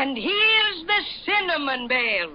And here's the Cinnamon Bear.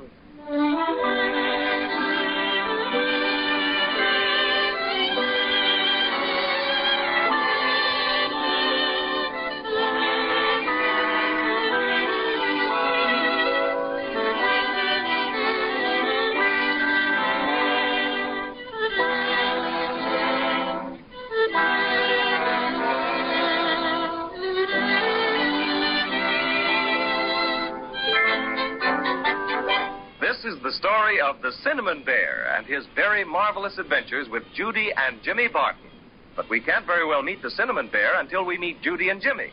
This is the story of the Cinnamon Bear and his very marvelous adventures with Judy and Jimmy Barton. But we can't very well meet the Cinnamon Bear until we meet Judy and Jimmy.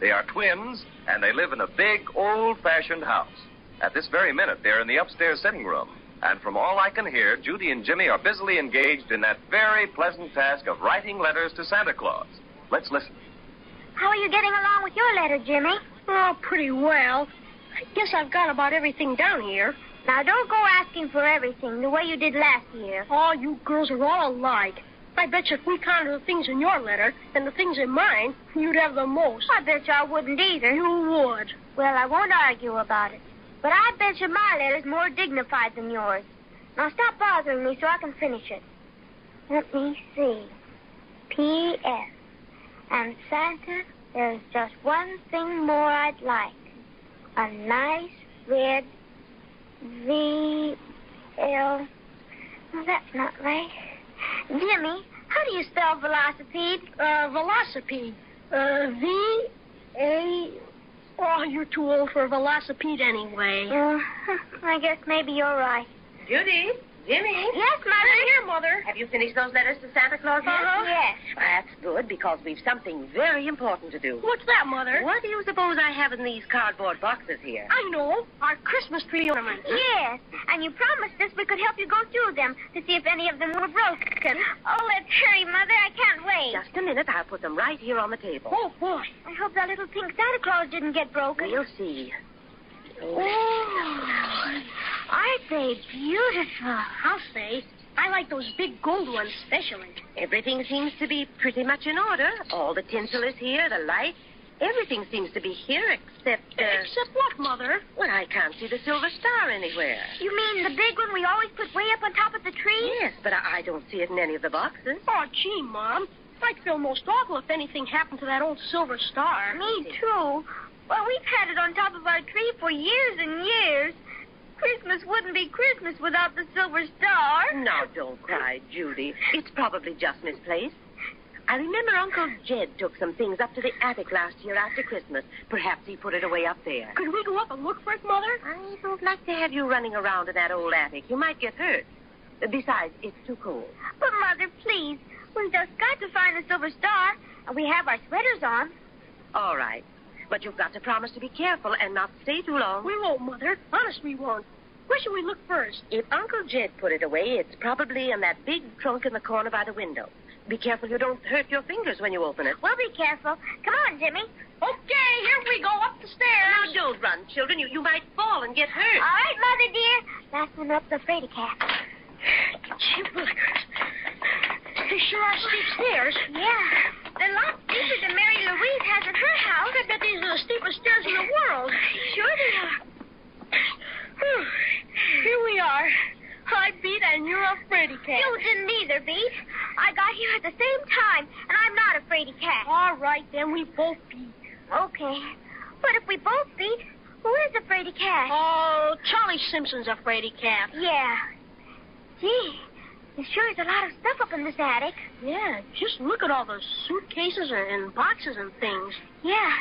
They are twins, and they live in a big, old-fashioned house. At this very minute, they're in the upstairs sitting room. And from all I can hear, Judy and Jimmy are busily engaged in that very pleasant task of writing letters to Santa Claus. Let's listen. How are you getting along with your letter, Jimmy? Oh, pretty well. I guess I've got about everything down here. Now, don't go asking for everything the way you did last year. Oh, you girls are all alike. I bet you if we counted the things in your letter and the things in mine, you'd have the most. I bet you I wouldn't either. You would. Well, I won't argue about it. But I bet you my letter's more dignified than yours. Now, stop bothering me so I can finish it. Let me see. P.S. And Santa, there's just one thing more I'd like. A nice red V.L. No, that's not right. Jimmy, how do you spell velocipede? Velocipede. V-A... Oh, you're too old for a velocipede anyway. I guess maybe you're right. Judy, Jimmy. Yes, Mother. Here, Mother. Have you finished those letters to Santa Claus yet? Yes. Well, that's good, because we've something very important to do. What's that, Mother? What do you suppose I have in these cardboard boxes here? I know. Our Christmas tree ornaments. Yes, and you promised us we could help you go through them to see if any of them were broken. Oh, let's hurry, Mother. I can't wait. Just a minute. I'll put them right here on the table. Oh, boy. I hope that little pink Santa Claus didn't get broken. We'll see. Oh, aren't they beautiful? I'll say. I like those big gold ones especially. Everything seems to be pretty much in order. All the tinsel is here, the lights. Everything seems to be here except... Except what, Mother? Well, I can't see the silver star anywhere. You mean the big one we always put way up on top of the tree? Yes, but I don't see it in any of the boxes. Oh, gee, Mom. I'd feel most awful if anything happened to that old silver star. Me, too. Well, we've had it on top of our tree for years and years. Christmas wouldn't be Christmas without the silver star. Now, don't cry, Judy. It's probably just misplaced. I remember Uncle Jed took some things up to the attic last year after Christmas. Perhaps he put it away up there. Could we go up and look for it, Mother? I don't like to have you running around in that old attic. You might get hurt. Besides, it's too cold. But, Mother, please. We've just got to find the silver star, and we have our sweaters on. All right. But you've got to promise to be careful and not stay too long. We won't, Mother. Honest, we won't. Where should we look first? If Uncle Jed put it away, it's probably in that big trunk in the corner by the window. Be careful you don't hurt your fingers when you open it. We'll be careful. Come on, Jimmy. Okay, here we go up the stairs. Now, don't run, children. You might fall and get hurt. All right, Mother, dear. Last one up the fraidy cat. Gee willikers. They sure are steep stairs. Yeah. They're a lot steeper than Mary Louise has at her house. I bet these are the steepest stairs in the world. Sure they are. Whew. Here we are. I beat and you're a fraidy cat. You didn't either, Beat. I got here at the same time, and I'm not a fraidy cat. All right, then we both beat. Okay. But if we both beat, who is a fraidy cat? Oh, Charlie Simpson's a fraidy cat. Yeah. Gee, there sure is a lot of stuff up in this attic. Yeah, just look at all the suitcases and boxes and things. Yeah.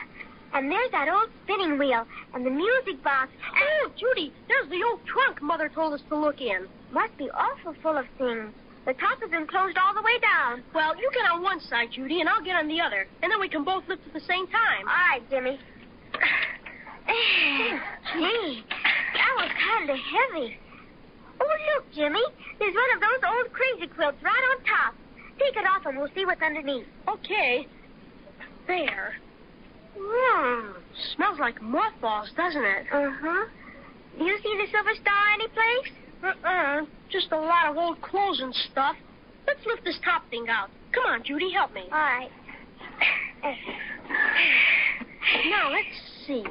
And there's that old spinning wheel and the music box. Oh, Judy, there's the old trunk Mother told us to look in. Must be awful full of things. The top has been closed all the way down. Well, you get on one side, Judy, and I'll get on the other. And then we can both lift at the same time. All right, Jimmy. Gee, that was kind of heavy. Oh, look, Jimmy. There's one of those old crazy quilts right on top. Take it off and we'll see what's underneath. Okay. There. Smells like mothballs, doesn't it? Uh-huh. Do you see the silver star anyplace? Just a lot of old clothes and stuff. Let's lift this top thing out. Come on, Judy, help me. All right. Now, let's see.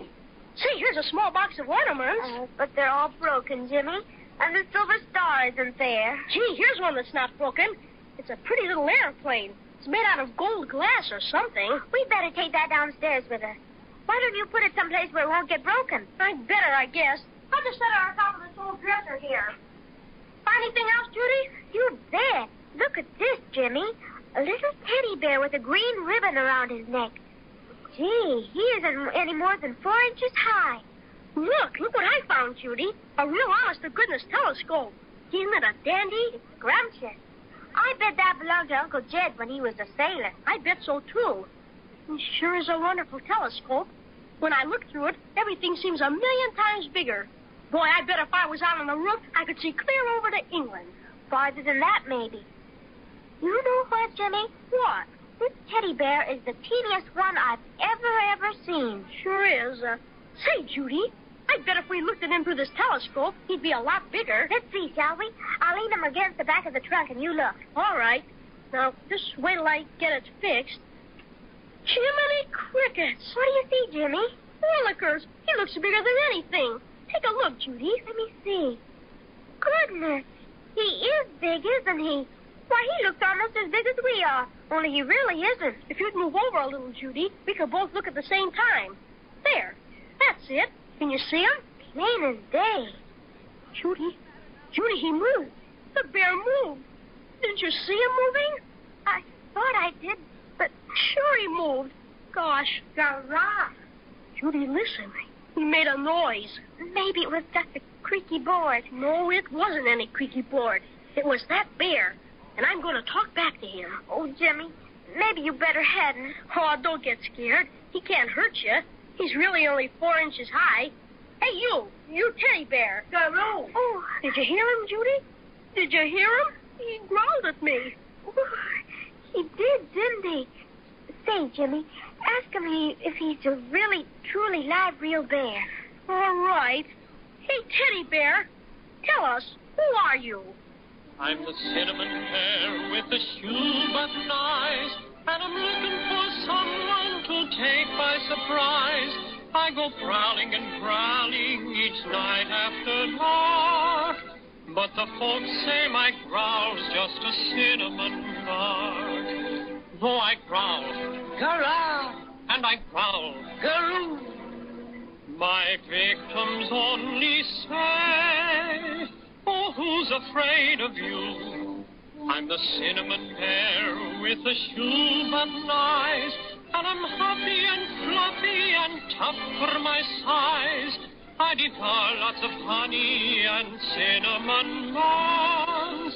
See, here's a small box of ornaments. But they're all broken, Jimmy. And the silver star isn't there. Gee, here's one that's not broken. It's a pretty little airplane. It's made out of gold glass or something. We'd better take that downstairs with us. Why don't you put it someplace where it won't get broken? I'd better, I guess. I'll just set it on top of this old dresser here. Find anything else, Judy? You bet. Look at this, Jimmy. A little teddy bear with a green ribbon around his neck. Gee, he isn't any more than 4 inches high. Look what I found, Judy. A real honest-to-goodness telescope. Isn't it a dandy? It's scrumptious. I bet that belonged to Uncle Jed when he was a sailor. I bet so, too. It sure is a wonderful telescope. When I look through it, everything seems a million times bigger. Boy, I bet if I was out on the roof, I could see clear over to England. Farther than that, maybe. You know what, Jimmy? What? This teddy bear is the teeniest one I've ever seen. Sure is. Say, Judy, I bet if we looked at him through this telescope, he'd be a lot bigger. Let's see, shall we? I'll lean him against the back of the trunk and you look. All right. Now, just wait till I get it fixed. Jiminy crickets. What do you see, Jimmy? Willikers. He looks bigger than anything. Take a look, Judy. Let me see. Goodness. He is big, isn't he? Why, he looks almost as big as we are. Only he really isn't. If you'd move over a little, Judy, we could both look at the same time. There. That's it. Can you see him? Plain as day. Judy, he moved. The bear moved. Didn't you see him moving? I thought I did, but... Sure he moved. Gosh. Garage. Judy, listen. He made a noise. Maybe it was just a creaky board. No, it wasn't any creaky board. It was that bear. And I'm going to talk back to him. Oh, Jimmy, maybe you better hadn't. Oh, don't get scared. He can't hurt you. He's really only 4 inches high. Hey, you teddy bear. Garoo. Oh. Did you hear him, Judy? Did you hear him? He growled at me. Oh, he did, didn't he? Say, Jimmy, ask him if he's a really, truly live, real bear. All right. Hey, teddy bear, tell us, who are you? I'm the cinnamon bear with the shoe button eyes, and I'm looking for someone to take by surprise. I go prowling and growling each night after dark, but the folks say my growl's just a cinnamon bark. Though I growl, growl, and I growl, garoo, my victims only say, oh, who's afraid of you? I'm the cinnamon bear with the shoe button eyes, and I'm huffy and fluffy and tough for my size. I devour lots of honey and cinnamon buns,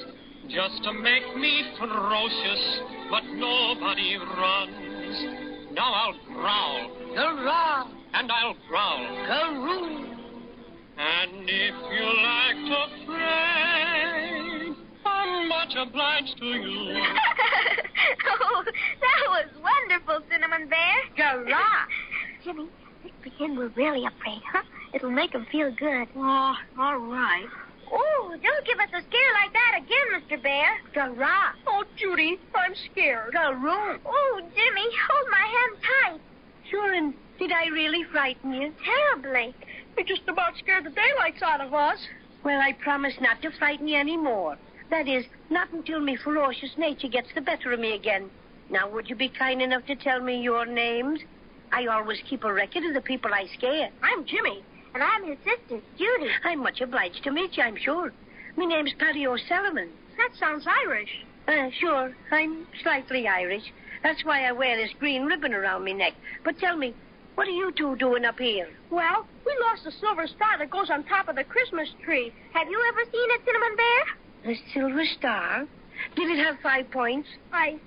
just to make me ferocious, but nobody runs. Now I'll growl, growl, and I'll growl, garoo. And if you act afraid, I'm much obliged to you. Oh, that was wonderful, Cinnamon Bear. Garah. Jimmy, let's pretend we're really afraid, huh? It'll make him feel good. Oh, all right. Oh, don't give us a scare like that again, Mr. Bear. Garah. Oh, Judy, I'm scared. Garoo. Oh, Jimmy, hold my hand tight. Sure, and did I really frighten you? Terribly. You just about scared the daylights out of us. Well, I promise not to frighten you any more. That is, not until me ferocious nature gets the better of me again. Now, would you be kind enough to tell me your names? I always keep a record of the people I scare. I'm Jimmy. And I'm his sister, Judy. I'm much obliged to meet you, I'm sure. My name's Paddy O Cinnamon. That sounds Irish. Sure. I'm slightly Irish. That's why I wear this green ribbon around my neck. But tell me, what are you two doing up here? Well, we lost the silver star that goes on top of the Christmas tree. Have you ever seen it, Cinnamon Bear? A silver star? Did it have 5 points? I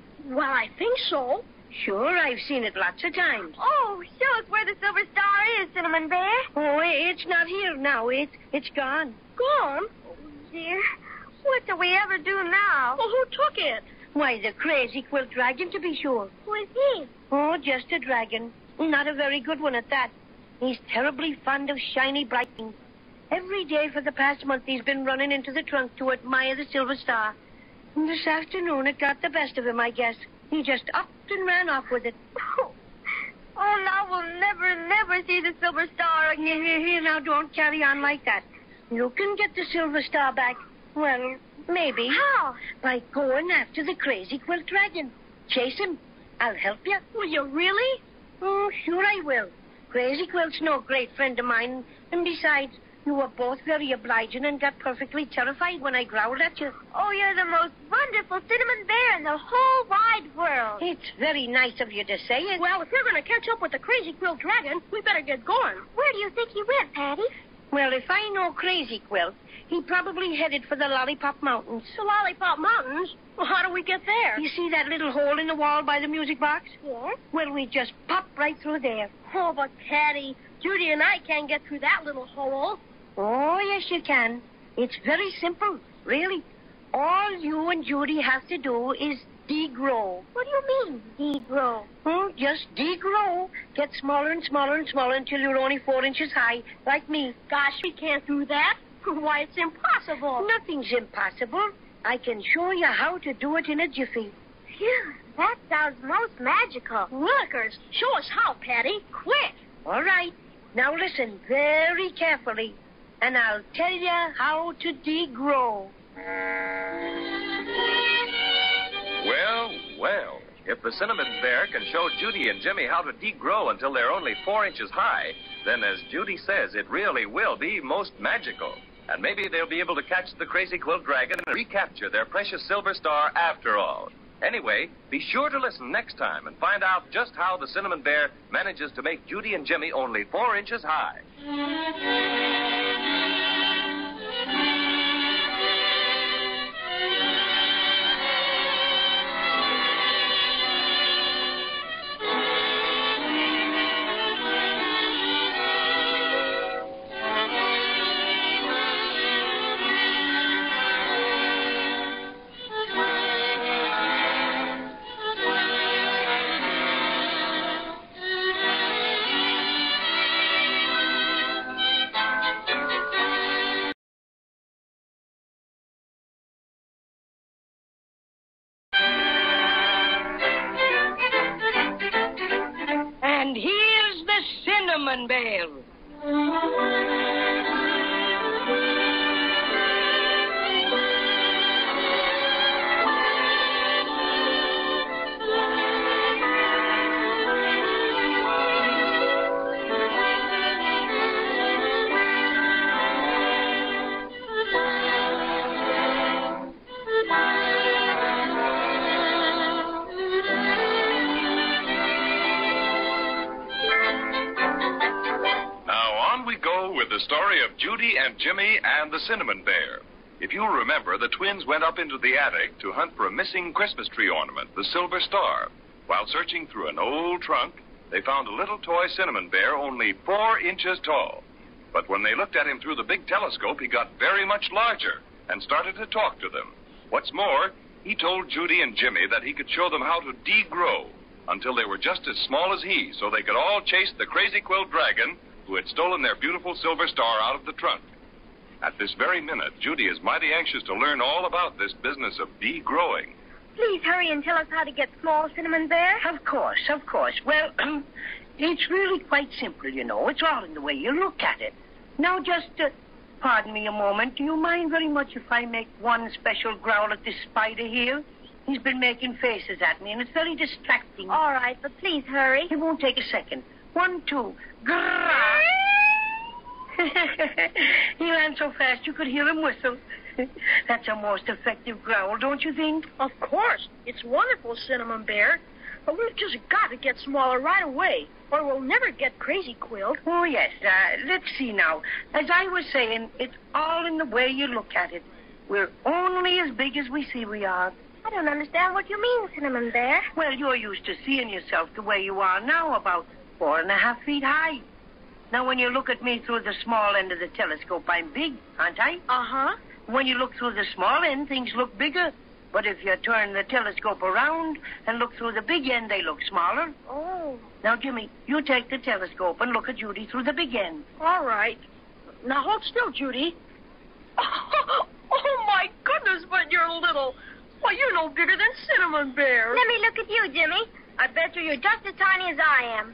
think so. Sure, I've seen it lots of times. Oh, show us where the silver star is, Cinnamon Bear. Oh, it's not here now. It's gone. Gone? Oh, dear. What do we ever do now? Well, who took it? Why, the crazy quilt dragon, to be sure. Who is he? Oh, just a dragon. Not a very good one at that. He's terribly fond of shiny, bright things. Every day for the past month, he's been running into the trunk to admire the silver star. And this afternoon, it got the best of him, I guess. He just upped and ran off with it. Oh, Oh, now we'll never see the silver star again. Here, now, don't carry on like that. You can get the silver star back. Well, maybe. How? By going after the crazy quilt dragon. Chase him. I'll help you. Will you really? Oh, sure I will. Crazy Quilt's no great friend of mine. And besides, you were both very obliging and got perfectly terrified when I growled at you. Oh, you're the most wonderful cinnamon bear in the whole wide world. It's very nice of you to say it. Well, if we're going to catch up with the crazy quilt dragon, we better get going. Where do you think he went, Paddy? Well, if I know Crazy Quilt, he probably headed for the Lollipop Mountains. The Lollipop Mountains? Well, how do we get there? You see that little hole in the wall by the music box? Yes. Well, we just pop right through there. Oh, but Paddy, Judy and I can't get through that little hole. Oh, yes, you can. It's very simple, really. All you and Judy have to do is degrow. What do you mean, degrow? Just degrow. Get smaller and smaller and smaller until you're only 4 inches high, like me. Gosh, we can't do that. Why, it's impossible. Nothing's impossible. I can show you how to do it in a jiffy. Phew, that sounds most magical. Willikers, show us how, Paddy. Quick. All right. Now listen very carefully, and I'll tell you how to degrow. Well, if the Cinnamon Bear can show Judy and Jimmy how to degrow until they're only 4 inches high, then as Judy says, it really will be most magical. And maybe they'll be able to catch the crazy quilt dragon and recapture their precious silver star after all. Anyway, be sure to listen next time and find out just how the Cinnamon Bear manages to make Judy and Jimmy only 4 inches high. And here's the Cinnamon Bear. The story of Judy and Jimmy and the Cinnamon Bear. If you'll remember, the twins went up into the attic to hunt for a missing Christmas tree ornament, the silver star. While searching through an old trunk, they found a little toy Cinnamon Bear only 4 inches tall. But when they looked at him through the big telescope, he got very much larger and started to talk to them. What's more, he told Judy and Jimmy that he could show them how to degrow until they were just as small as he, so they could all chase the crazy quilt dragon who had stolen their beautiful silver star out of the trunk. At this very minute, Judy is mighty anxious to learn all about this business of degrowing. Please hurry and tell us how to get small, Cinnamon Bear. Of course. Well, it's really quite simple, you know. It's all in the way you look at it. Now, just, pardon me a moment. Do you mind very much if I make one special growl at this spider here? He's been making faces at me, and it's very distracting. All right, but please hurry. It won't take a second. 1, 2. Grrrr. He ran so fast you could hear him whistle. That's a most effective growl, don't you think? Of course. It's wonderful, Cinnamon Bear. But we've just got to get smaller right away, or we'll never get Crazy Quilt. Oh, yes. Let's see now. As I was saying, it's all in the way you look at it. We're only as big as we see we are. I don't understand what you mean, Cinnamon Bear. Well, you're used to seeing yourself the way you are now, about 4.5 feet high. Now, when you look at me through the small end of the telescope, I'm big, aren't I? Uh-huh. When you look through the small end, things look bigger. But if you turn the telescope around and look through the big end, they look smaller. Oh. Now, Jimmy, you take the telescope and look at Judy through the big end. All right. Now, hold still, Judy. Oh, my goodness, but you're little. Why, you're no bigger than Cinnamon Bear. Let me look at you, Jimmy. I bet you're just as tiny as I am.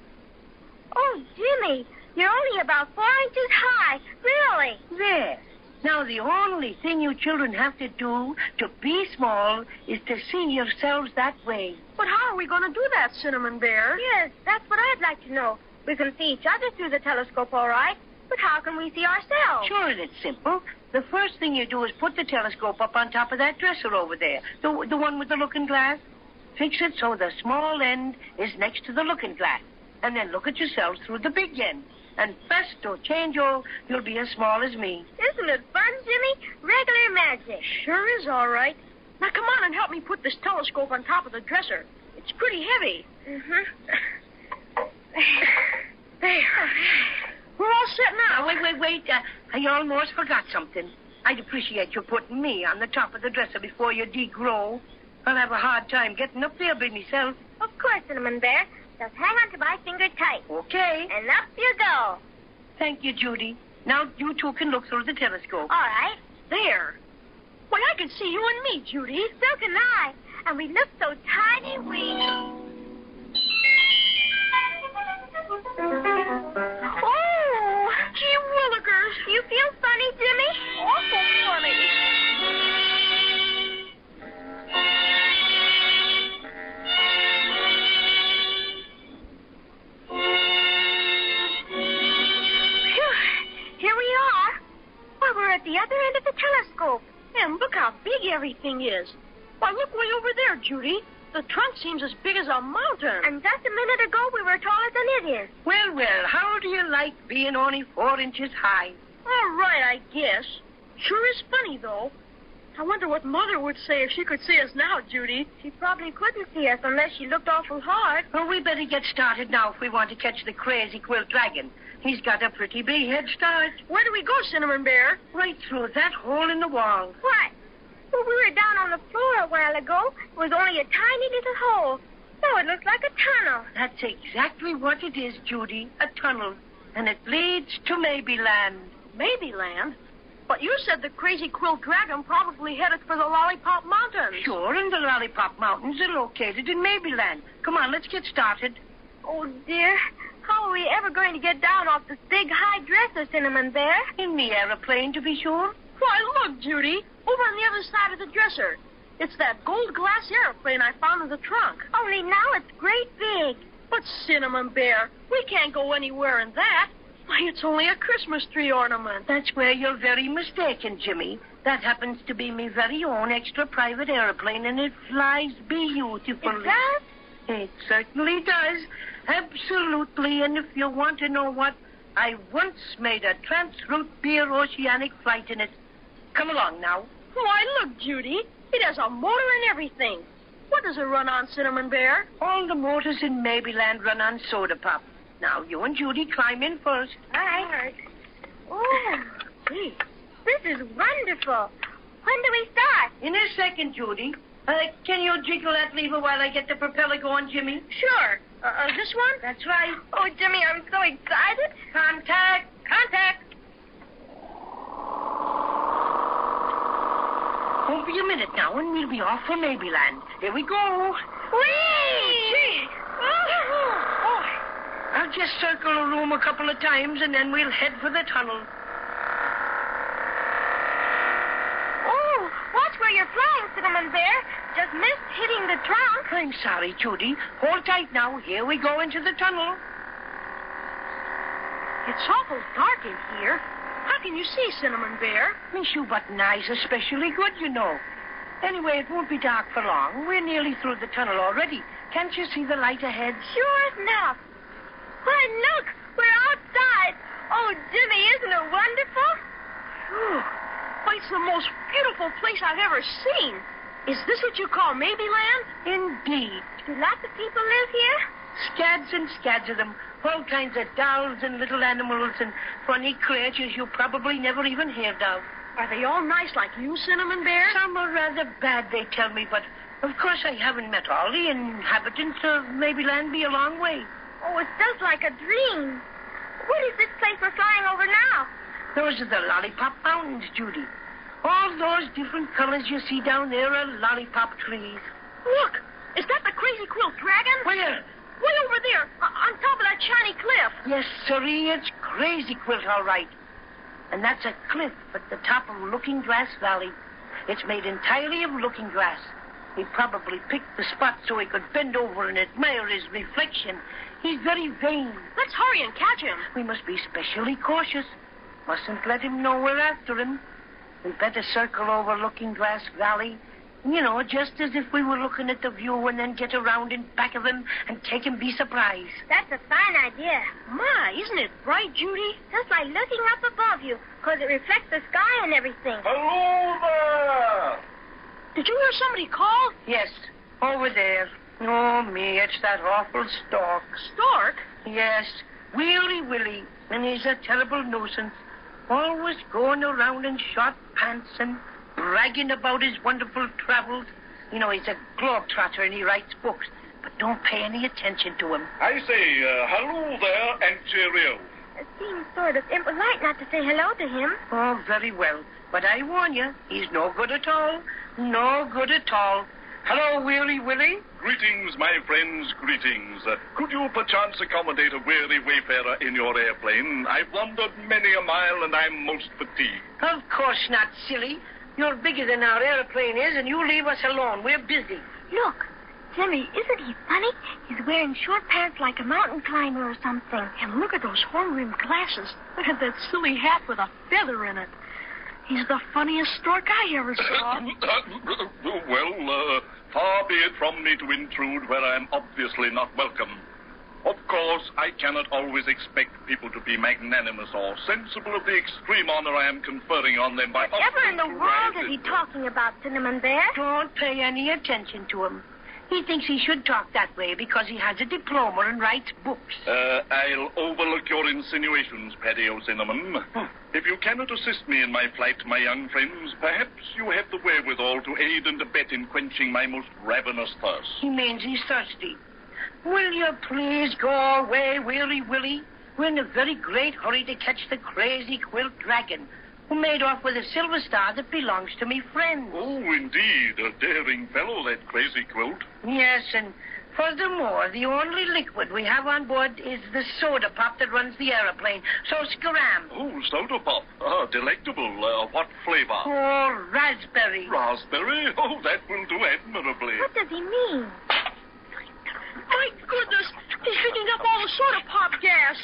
Oh, Jimmy, you're only about 4 inches high. Really? There. Now, the only thing you children have to do to be small is to see yourselves that way. But how are we going to do that, Cinnamon Bear? Yes, that's what I'd like to know. We can see each other through the telescope, all right. But how can we see ourselves? Sure, it's simple. The first thing you do is put the telescope up on top of that dresser over there. The one with the looking glass. Fix it so the small end is next to the looking glass. And then look at yourselves through the big end. And presto, changeo, you'll be as small as me. Isn't it fun, Jimmy? Regular magic. Sure is all right. Now, come on and help me put this telescope on top of the dresser. It's pretty heavy. There. We're all set now. Wait. I almost forgot something. I'd appreciate you putting me on the top of the dresser before you degrow. I'll have a hard time getting up there by myself. Of course, Cinnamon Bear. Just hang on to my finger tight. Okay. And up you go. Thank you, Judy. Now you two can look through the telescope. All right. There. Why, I can see you and me, Judy. So can I. And we look so tiny, Oh, gee willikers. You feel funny, Jimmy? Awful funny. Here we are. Well, we're at the other end of the telescope. And look how big everything is. Why, look way over there, Judy. The trunk seems as big as a mountain. And just a minute ago, we were taller than it is. Well, how do you like being only 4 inches high? All right, I guess. Sure is funny, though. I wonder what Mother would say if she could see us now, Judy. She probably couldn't see us unless she looked awful hard. Well, we better get started now if we want to catch the crazy Quilt dragon. He's got a pretty big head start. Where do we go, Cinnamon Bear? Right through that hole in the wall. What? Well, we were down on the floor a while ago. It was only a tiny little hole. Now it looks like a tunnel. That's exactly what it is, Judy. A tunnel. And it leads to Maybeland. Maybeland? But you said the crazy Quilt dragon probably headed for the Lollipop Mountains. Sure, and the Lollipop Mountains are located in Maybeland. Come on, let's get started. Oh, dear. How are we ever going to get down off this big high dresser, Cinnamon Bear? In the aeroplane, to be sure. Why, look, Judy. Over on the other side of the dresser. It's that gold glass airplane I found in the trunk. Only now it's great big. But, Cinnamon Bear, we can't go anywhere in that. Why, it's only a Christmas tree ornament. That's where you're very mistaken, Jimmy. That happens to be my very own extra private airplane, and it flies beautifully. It does? It certainly does. Absolutely. And if you want to know what, I once made a transroute beer oceanic flight in it. Come along now. Why, look, Judy. It has a motor and everything. What does it run on, Cinnamon Bear? All the motors in Maybeland run on soda pop. Now, you and Judy climb in first. All right. Oh, gee. This is wonderful. When do we start? In a second, Judy. Can you jiggle that lever while I get the propeller going, Jimmy? Sure. This one? That's right. Oh, Jimmy, I'm so excited. Contact! Won't be a minute now, and we'll be off for Maybeland. Here we go. Whee! Gee. Oh. I'll just circle the room a couple of times, and then we'll head for the tunnel. Oh, watch where you're flying, Cinnamon Bear. Just missed hitting the trunk. I'm sorry, Judy. Hold tight now. Here we go into the tunnel. It's awful dark in here. How can you see, Cinnamon Bear? My shoe button eyes are especially good, you know. Anyway, it won't be dark for long. We're nearly through the tunnel already. Can't you see the light ahead? Sure enough. Why, look, we're outside. Oh, Jimmy, isn't it wonderful? Whew. Why, it's the most beautiful place I've ever seen. Is this what you call Maybeland? Indeed. Do lots of people live here? Scads and scads of them. All kinds of dolls and little animals and funny creatures you probably never even heard of. Are they all nice like you, Cinnamon Bear? Some are rather bad, they tell me, but of course I haven't met all the inhabitants of Maybeland. Be a long way. Oh, it's just like a dream. What is this place we're flying over now? Those are the Lollipop Mountains, Judy. All those different colors you see down there are lollipop trees. Look, is that the crazy Quilt dragon? Where? way over there, on top of that shiny cliff. Yes, sirree, it's Crazy Quilt, all right. And that's a cliff at the top of Looking Glass Valley. It's made entirely of looking glass. He probably picked the spot so he could bend over and admire his reflection. He's very vain. Let's hurry and catch him. We must be specially cautious. Mustn't let him know we're after him. We'd better circle over Looking Glass Valley. You know, just as if we were looking at the view and then get around in back of him and take him by surprise. That's a fine idea. My, isn't it bright, Judy? Just like looking up above you, because it reflects the sky and everything. Hello there! Did you hear somebody call? Yes, over there. Oh, me, it's that awful stork. Stork? Yes, Willie, and he's a terrible nuisance. Always going around in short pants and bragging about his wonderful travels. You know, he's a globetrotter and he writes books, but don't pay any attention to him. I say, hello there and cheerio. It seems sort of impolite not to say hello to him. Oh, very well. But I warn you, he's no good at all. No good at all. Hello, Willie. Greetings, my friends, greetings. Could you perchance accommodate a weary wayfarer in your airplane? I've wandered many a mile and I'm most fatigued. Of course not, silly. You're bigger than our airplane is, and you leave us alone. We're busy. Look, Jimmy, isn't he funny? He's wearing short pants like a mountain climber or something. And look at those horn-rimmed glasses. Look at that silly hat with a feather in it. He's the funniest stork I ever saw. Well, far be it from me to intrude where I am obviously not welcome. Of course, I cannot always expect people to be magnanimous or sensible of the extreme honor I am conferring on them by... Whatever in the world is he talking about, Cinnamon Bear? Don't pay any attention to him. He thinks he should talk that way because he has a diploma and writes books. I'll overlook your insinuations, Paddy O Cinnamon. If you cannot assist me in my flight, my young friends, perhaps you have the wherewithal to aid and abet in quenching my most ravenous thirst. He means he's thirsty. Will you please go away, Willie? We're in a very great hurry to catch the Crazy Quilt Dragon, who made off with a silver star that belongs to me friends. Oh, indeed, a daring fellow, that Crazy Quilt. Yes, and furthermore, the only liquid we have on board is the soda pop that runs the aeroplane. So scram. Oh, soda pop. Delectable. What flavor? Oh, raspberry. Raspberry? Oh, that will do admirably. What does he mean? My goodness, he's picking up all the soda pop gas.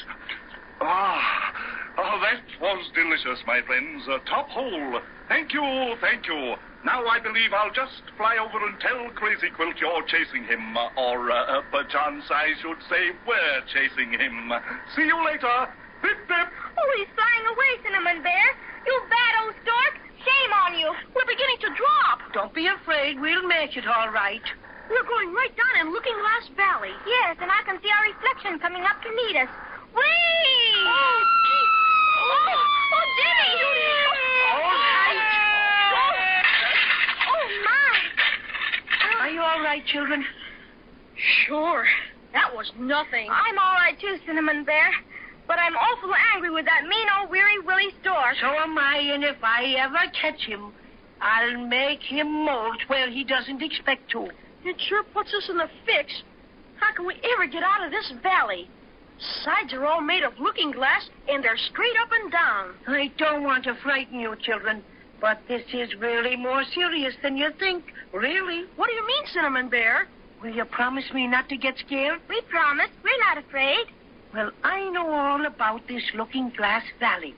That was delicious, my friends. Top hole. Thank you. Now I believe I'll just fly over and tell Crazy Quilt you're chasing him. Or perchance I should say we're chasing him. See you later. Pip, pip. Oh, he's flying away, Cinnamon Bear. You bad old stork. Shame on you. We're beginning to drop. Don't be afraid. We'll make it all right. We're going right down in Looking Glass Valley. Yes, and I can see our reflection coming up to meet us. Whee! Oh, gee. Oh, Jimmy! All right. Oh, my. Are you all right, children? Sure. That was nothing. I'm all right, too, Cinnamon Bear. But I'm awful angry with that mean old weary Willie stork. So am I, and if I ever catch him, I'll make him molt where he doesn't expect to. It sure puts us in a fix. How can we ever get out of this valley? Sides are all made of looking glass, and they're straight up and down. I don't want to frighten you, children, but this is really more serious than you think. Really. What do you mean, Cinnamon Bear? Will you promise me not to get scared? We promise. We're not afraid. Well, I know all about this Looking Glass Valley.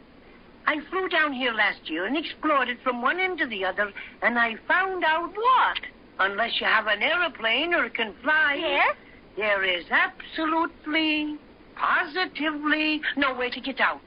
I flew down here last year and explored it from one end to the other, and I found out what? Unless you have an airplane or can fly. Yes? There is absolutely, positively no way to get out.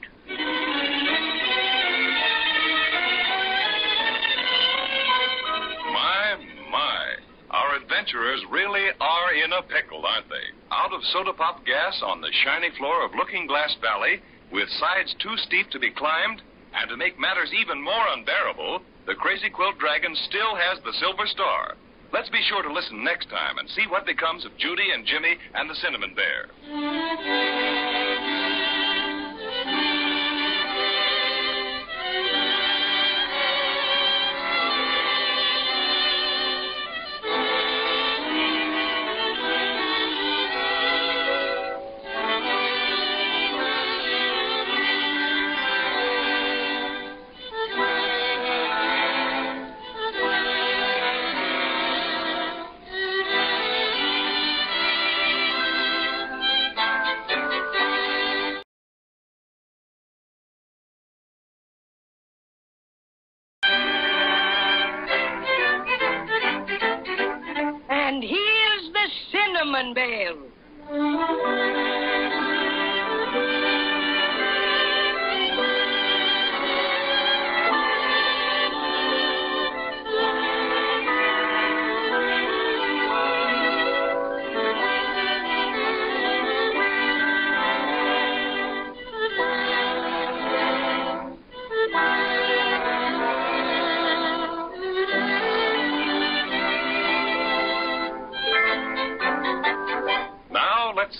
My. Our adventurers really are in a pickle, aren't they? Out of soda pop gas on the shiny floor of Looking Glass Valley, with sides too steep to be climbed, and to make matters even more unbearable, the Crazy Quilt Dragon still has the silver star. Let's be sure to listen next time and see what becomes of Judy and Jimmy and the Cinnamon Bear. Cinnamon Bale.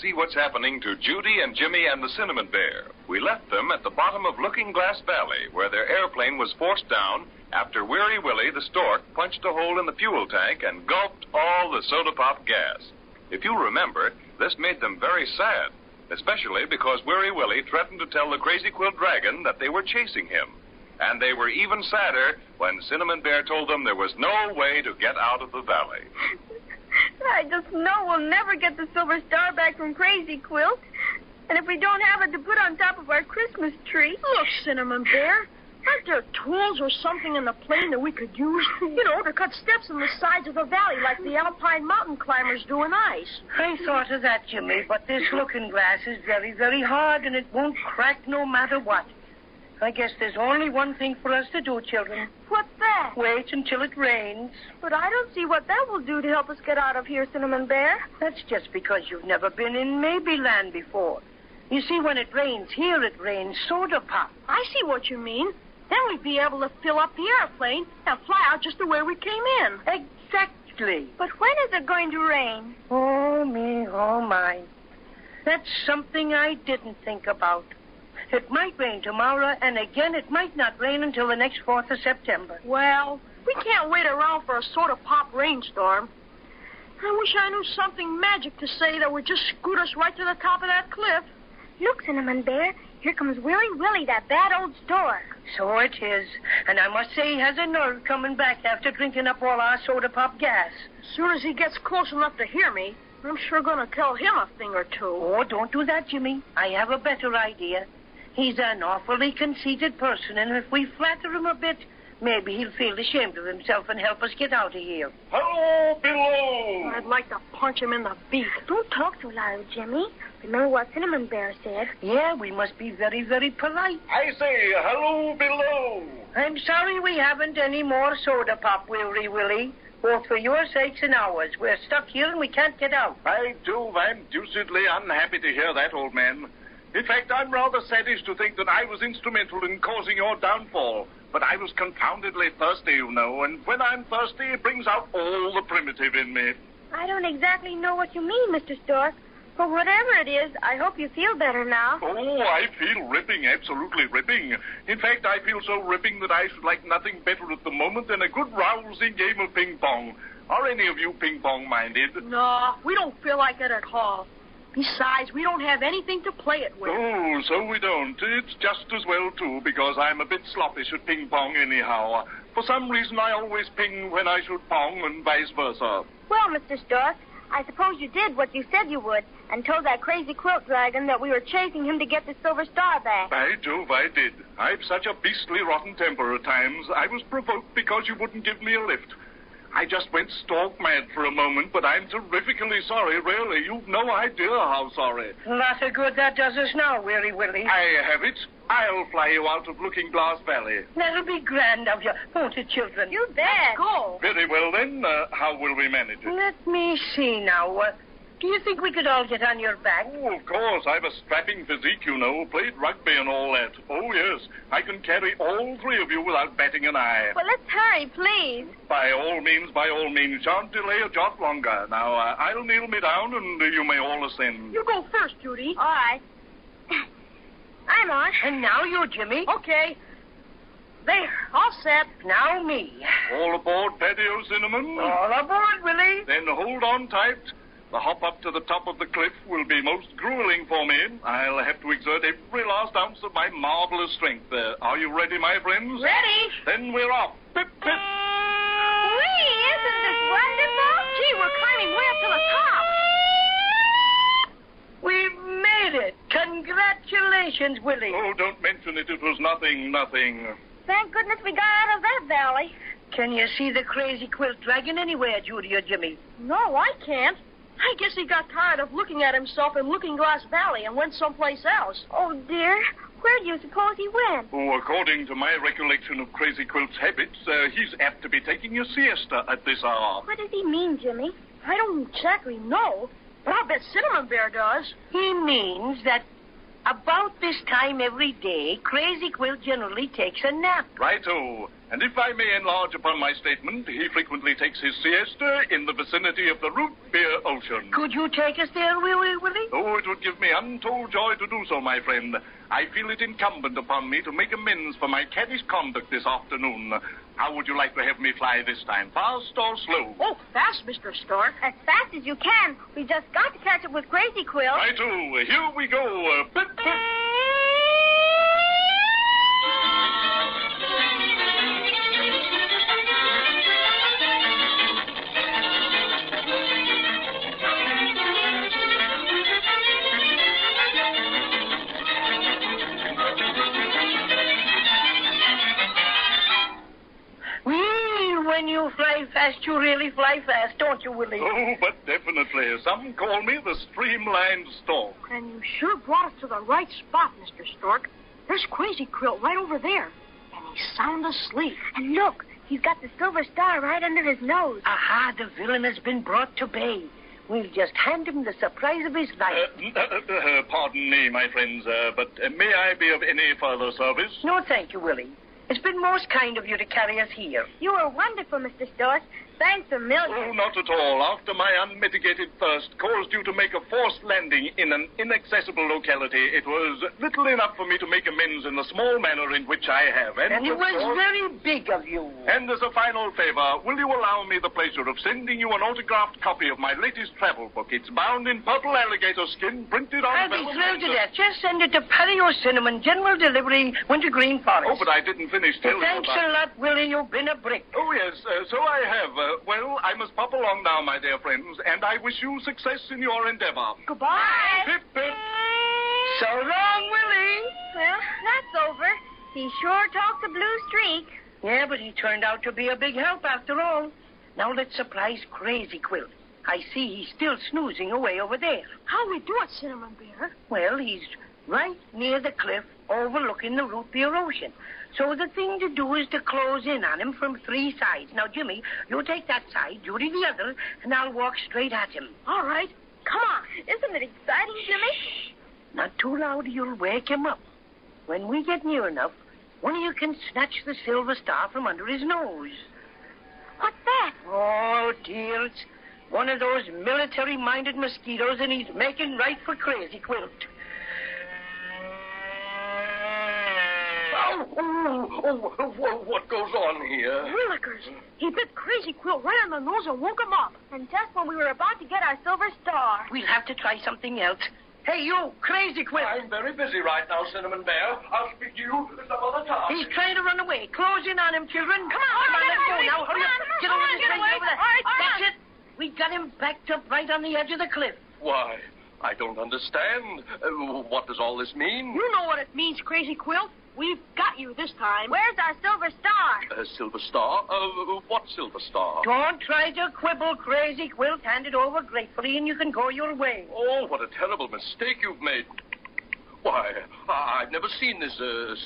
See what's happening to Judy and Jimmy and the Cinnamon Bear. We left them at the bottom of Looking Glass Valley, where their airplane was forced down after Weary Willie, the stork, punched a hole in the fuel tank and gulped all the soda pop gas. If you remember, this made them very sad, especially because Weary Willie threatened to tell the Crazy Quilt Dragon that they were chasing him. And they were even sadder when Cinnamon Bear told them there was no way to get out of the valley. I just know we'll never get the silver star back from Crazy Quilt. And if we don't have it to put on top of our Christmas tree... Look, Cinnamon Bear, aren't there tools or something in the plane that we could use? You know, to cut steps in the sides of the valley like the alpine mountain climbers do in ice. I thought of that, Jimmy, but this looking glass is very, very hard, and it won't crack no matter what. I guess there's only one thing for us to do, children. What's that? Wait until it rains. But I don't see what that will do to help us get out of here, Cinnamon Bear. That's just because you've never been in Maybeland before. You see, when it rains here, it rains soda pop. I see what you mean. Then we'd be able to fill up the airplane and fly out just the way we came in. Exactly. But when is it going to rain? Oh, me, oh, my. That's something I didn't think about. It might rain tomorrow, and again, it might not rain until the next 4th of September. Well, we can't wait around for a soda pop rainstorm. I wish I knew something magic to say that would just scoot us right to the top of that cliff. Look, Cinnamon Bear, here comes Weary Willie, that bad old stork. So it is, and I must say he has a nerve coming back after drinking up all our soda pop gas. As soon as he gets close enough to hear me, I'm sure going to tell him a thing or two. Oh, don't do that, Jimmy. I have a better idea. He's an awfully conceited person, and if we flatter him a bit, maybe he'll feel ashamed of himself and help us get out of here. Hello, below! I'd like to punch him in the beak. Don't talk so loud, Jimmy. Remember what Cinnamon Bear said. Yeah, we must be very, very polite. I say, hello, below! I'm sorry we haven't any more soda pop, Weary Willie. Both for your sakes and ours. We're stuck here and we can't get out. By Jove, I'm deucedly unhappy to hear that, old man. In fact, I'm rather saddened to think that I was instrumental in causing your downfall. But I was confoundedly thirsty, you know, and when I'm thirsty, it brings out all the primitive in me. I don't exactly know what you mean, Mr. Stork. But whatever it is, I hope you feel better now. Oh, I feel ripping, absolutely ripping. In fact, I feel so ripping that I should like nothing better at the moment than a good rousing game of ping-pong. Are any of you ping-pong-minded? No, we don't feel like it at all. Besides, we don't have anything to play it with. Oh, so we don't. It's just as well, too, because I'm a bit sloppish at ping-pong anyhow. For some reason, I always ping when I should pong and vice versa. Well, Mr. Stork, I suppose you did what you said you would and told that crazy quilt dragon that we were chasing him to get the silver star back. By Jove, I did. I've such a beastly rotten temper at times. I was provoked because you wouldn't give me a lift. I just went stark mad for a moment, but I'm terrifically sorry, really. You've no idea how sorry. Lot of good that does us now, Weary Willie. I have it. I'll fly you out of Looking Glass Valley. That'll be grand of you, won't it, children? You bet. Let's go. Very well, then. How will we manage it? Let me see now. Do you think we could all get on your back? Oh, of course. I've a strapping physique, you know. Played rugby and all that. Oh, yes. I can carry all three of you without batting an eye. Well, let's hurry, please. By all means, by all means. Shan't delay a jot longer. Now, I'll kneel me down and you may all ascend. You go first, Judy. All right. I'm on. And now you, Jimmy. Okay. There, all set. Now me. All aboard, Paddy O Cinnamon. All aboard, Willie. Then hold on tight. The hop up to the top of the cliff will be most grueling for me. I'll have to exert every last ounce of my marvelous strength. Are you ready, my friends? Ready. Then we're off. Pip, pip. Whee! Isn't this wonderful? Gee, we're climbing way up to the top. We've made it. Congratulations, Willie. Oh, don't mention it. It was nothing. Thank goodness we got out of that valley. Can you see the crazy quilt dragon anywhere, Judy or Jimmy? No, I can't. I guess he got tired of looking at himself in Looking Glass Valley and went someplace else. Oh, dear. Where do you suppose he went? Oh, according to my recollection of Crazy Quilt's habits, he's apt to be taking a siesta at this hour. What does he mean, Jimmy? I don't exactly know, but I'll bet Cinnamon Bear does. He means that about this time every day, Crazy Quilt generally takes a nap. Righto. And if I may enlarge upon my statement, he frequently takes his siesta in the vicinity of the root beer ocean. Could you take us there, Willie? Oh, it would give me untold joy to do so, my friend. I feel it incumbent upon me to make amends for my caddish conduct this afternoon. How would you like to have me fly this time, fast or slow? Oh, fast, Mr. Stork. As fast as you can. We just got to catch up with Crazy Quilt. Righto. Here we go. Pip, pip. When you fly fast, you really fly fast, don't you, Willie? Oh, but definitely. Some call me the streamlined stork. And you sure brought us to the right spot, Mr. Stork. There's Crazy Quilt right over there. And he's sound asleep. And look, he's got the silver star right under his nose. Aha, the villain has been brought to bay. We'll just hand him the surprise of his life. Pardon me, my friends, but may I be of any further service? No, thank you, Willie. It's been most kind of you to carry us here. You were wonderful, Mr. Stork. Thanks a million. Oh, not at all. After my unmitigated thirst caused you to make a forced landing in an inaccessible locality, it was little enough for me to make amends in the small manner in which I have. And it was very big of you. And as a final favor, will you allow me the pleasure of sending you an autographed copy of my latest travel book? It's bound in purple alligator skin, printed on... I'll be thrilled to death. Just send it to Paddy O Cinnamon, General Delivery, Wintergreen Forest. Oh, but I didn't finish telling you Thanks a lot, Willie. You've been a brick. Oh, yes, so I have. Well, I must pop along now, my dear friends, and I wish you success in your endeavor. Goodbye. Pip, pip. So long, Willie. Well, that's over. He sure talked a blue streak. Yeah, but he turned out to be a big help after all. Now let's surprise Crazy Quilt. I see he's still snoozing away over there. How'll we do it, Cinnamon Bear? Well, he's right near the cliff overlooking the root beer ocean. So the thing to do is to close in on him from three sides. Now, Jimmy, you take that side, Judy the other, and I'll walk straight at him. All right. Come on. Isn't it exciting, Jimmy? Not too loud, you'll wake him up. When we get near enough, one of you can snatch the silver star from under his nose. What's that? Oh, dear, it's one of those military-minded mosquitoes, and he's making right for Crazy Quilt. What goes on here? Willikers. He bit Crazy Quilt right on the nose and woke him up. And just when we were about to get our silver star. We'll have to try something else. Hey, you, Crazy Quilt. I'm very busy right now, Cinnamon Bear. I'll speak to you some other time. He's trying to run away. Close in on him, children. Come on, let's go now. Hurry up. Get over this fence over there. That's it. We got him backed up right on the edge of the cliff. Why, I don't understand. What does all this mean? You know what it means, Crazy Quilt. We've got you this time. Where's our silver star? Silver Star? What Silver Star? Don't try to quibble, Crazy Quilt. Hand it over gratefully and you can go your way. Oh, what a terrible mistake you've made. Why, I've never seen this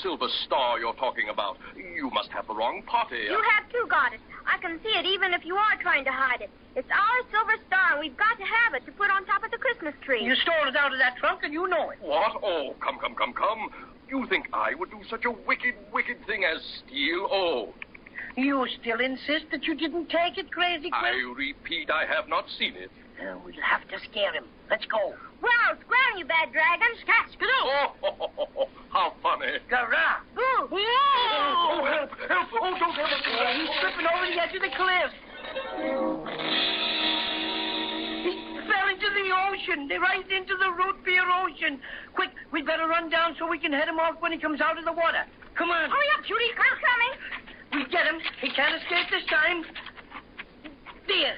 Silver Star you're talking about. You must have the wrong party. You have too, Goddess. I can see it even if you are trying to hide it. It's our silver star, and we've got to have it to put on top of the Christmas tree. You stole it out of that trunk and you know it. What? Oh, come. You think I would do such a wicked thing as steal? Oh. You still insist that you didn't take it, Crazy Quilt? I repeat, I have not seen it. We'll have to scare him. Let's go. Wow, scram, you bad dragon. Scat, skidoo. Oh, how funny. Garra. Boo. Oh, help. Oh, don't ever do that. He's tripping over the edge of the cliff. He fell into the ocean. Right into the root beer ocean. Quick, we'd better run down so we can head him off when he comes out of the water. Come on. Hurry up, Judy. I'm coming. We get him. He can't escape this time. There.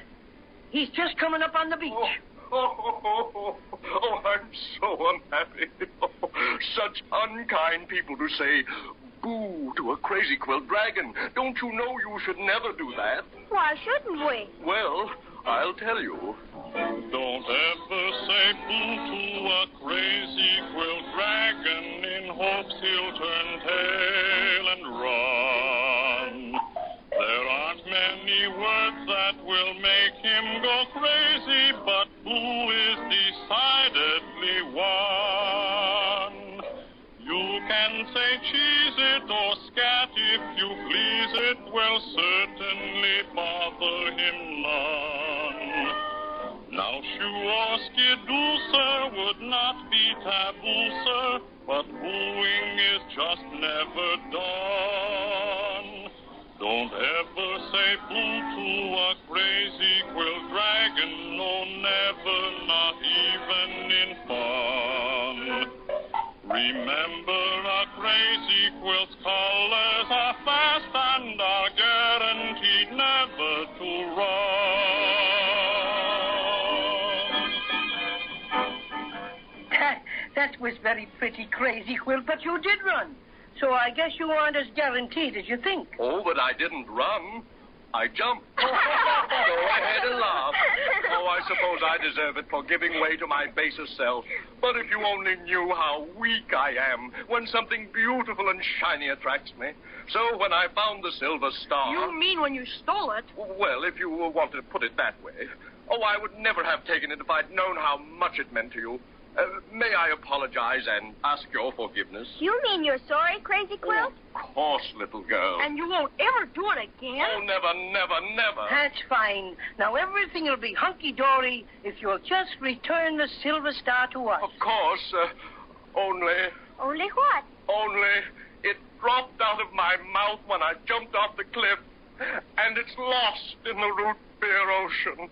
He's just coming up on the beach. Oh, I'm so unhappy. Such unkind people to say boo to a Crazy Quilt dragon. Don't you know you should never do that? Why shouldn't we? Well, I'll tell you. Don't ever say boo to a crazy quilt dragon in hopes he'll turn tail and run. There aren't many words that will make him go crazy, but boo is decidedly one. You can say cheese it or scat if you please, it will certainly bother him none. Now shoo or skidoo, sir, would not be taboo, sir, but booing is just never done. Don't ever say boo to a crazy quilt dragon, no, never, not even in fun. Remember, a crazy quilt's colors are fast and are guaranteed never to run. That was very pretty, Crazy Quilt, but you did run. So I guess you aren't as guaranteed as you think. Oh, but I didn't run. I jumped. Go ahead and laugh. Oh, I suppose I deserve it for giving way to my basest self. But if you only knew how weak I am when something beautiful and shiny attracts me. So when I found the silver star... You mean when you stole it? Well, if you want to put it that way. Oh, I would never have taken it if I'd known how much it meant to you. May I apologize and ask your forgiveness? You mean you're sorry, Crazy Quilt? Of course, little girl. And you won't ever do it again? Oh, never, never, never. That's fine. Now everything will be hunky-dory if you'll just return the silver star to us. Of course. Only Only what? it dropped out of my mouth when I jumped off the cliff, and it's lost in the root beer ocean.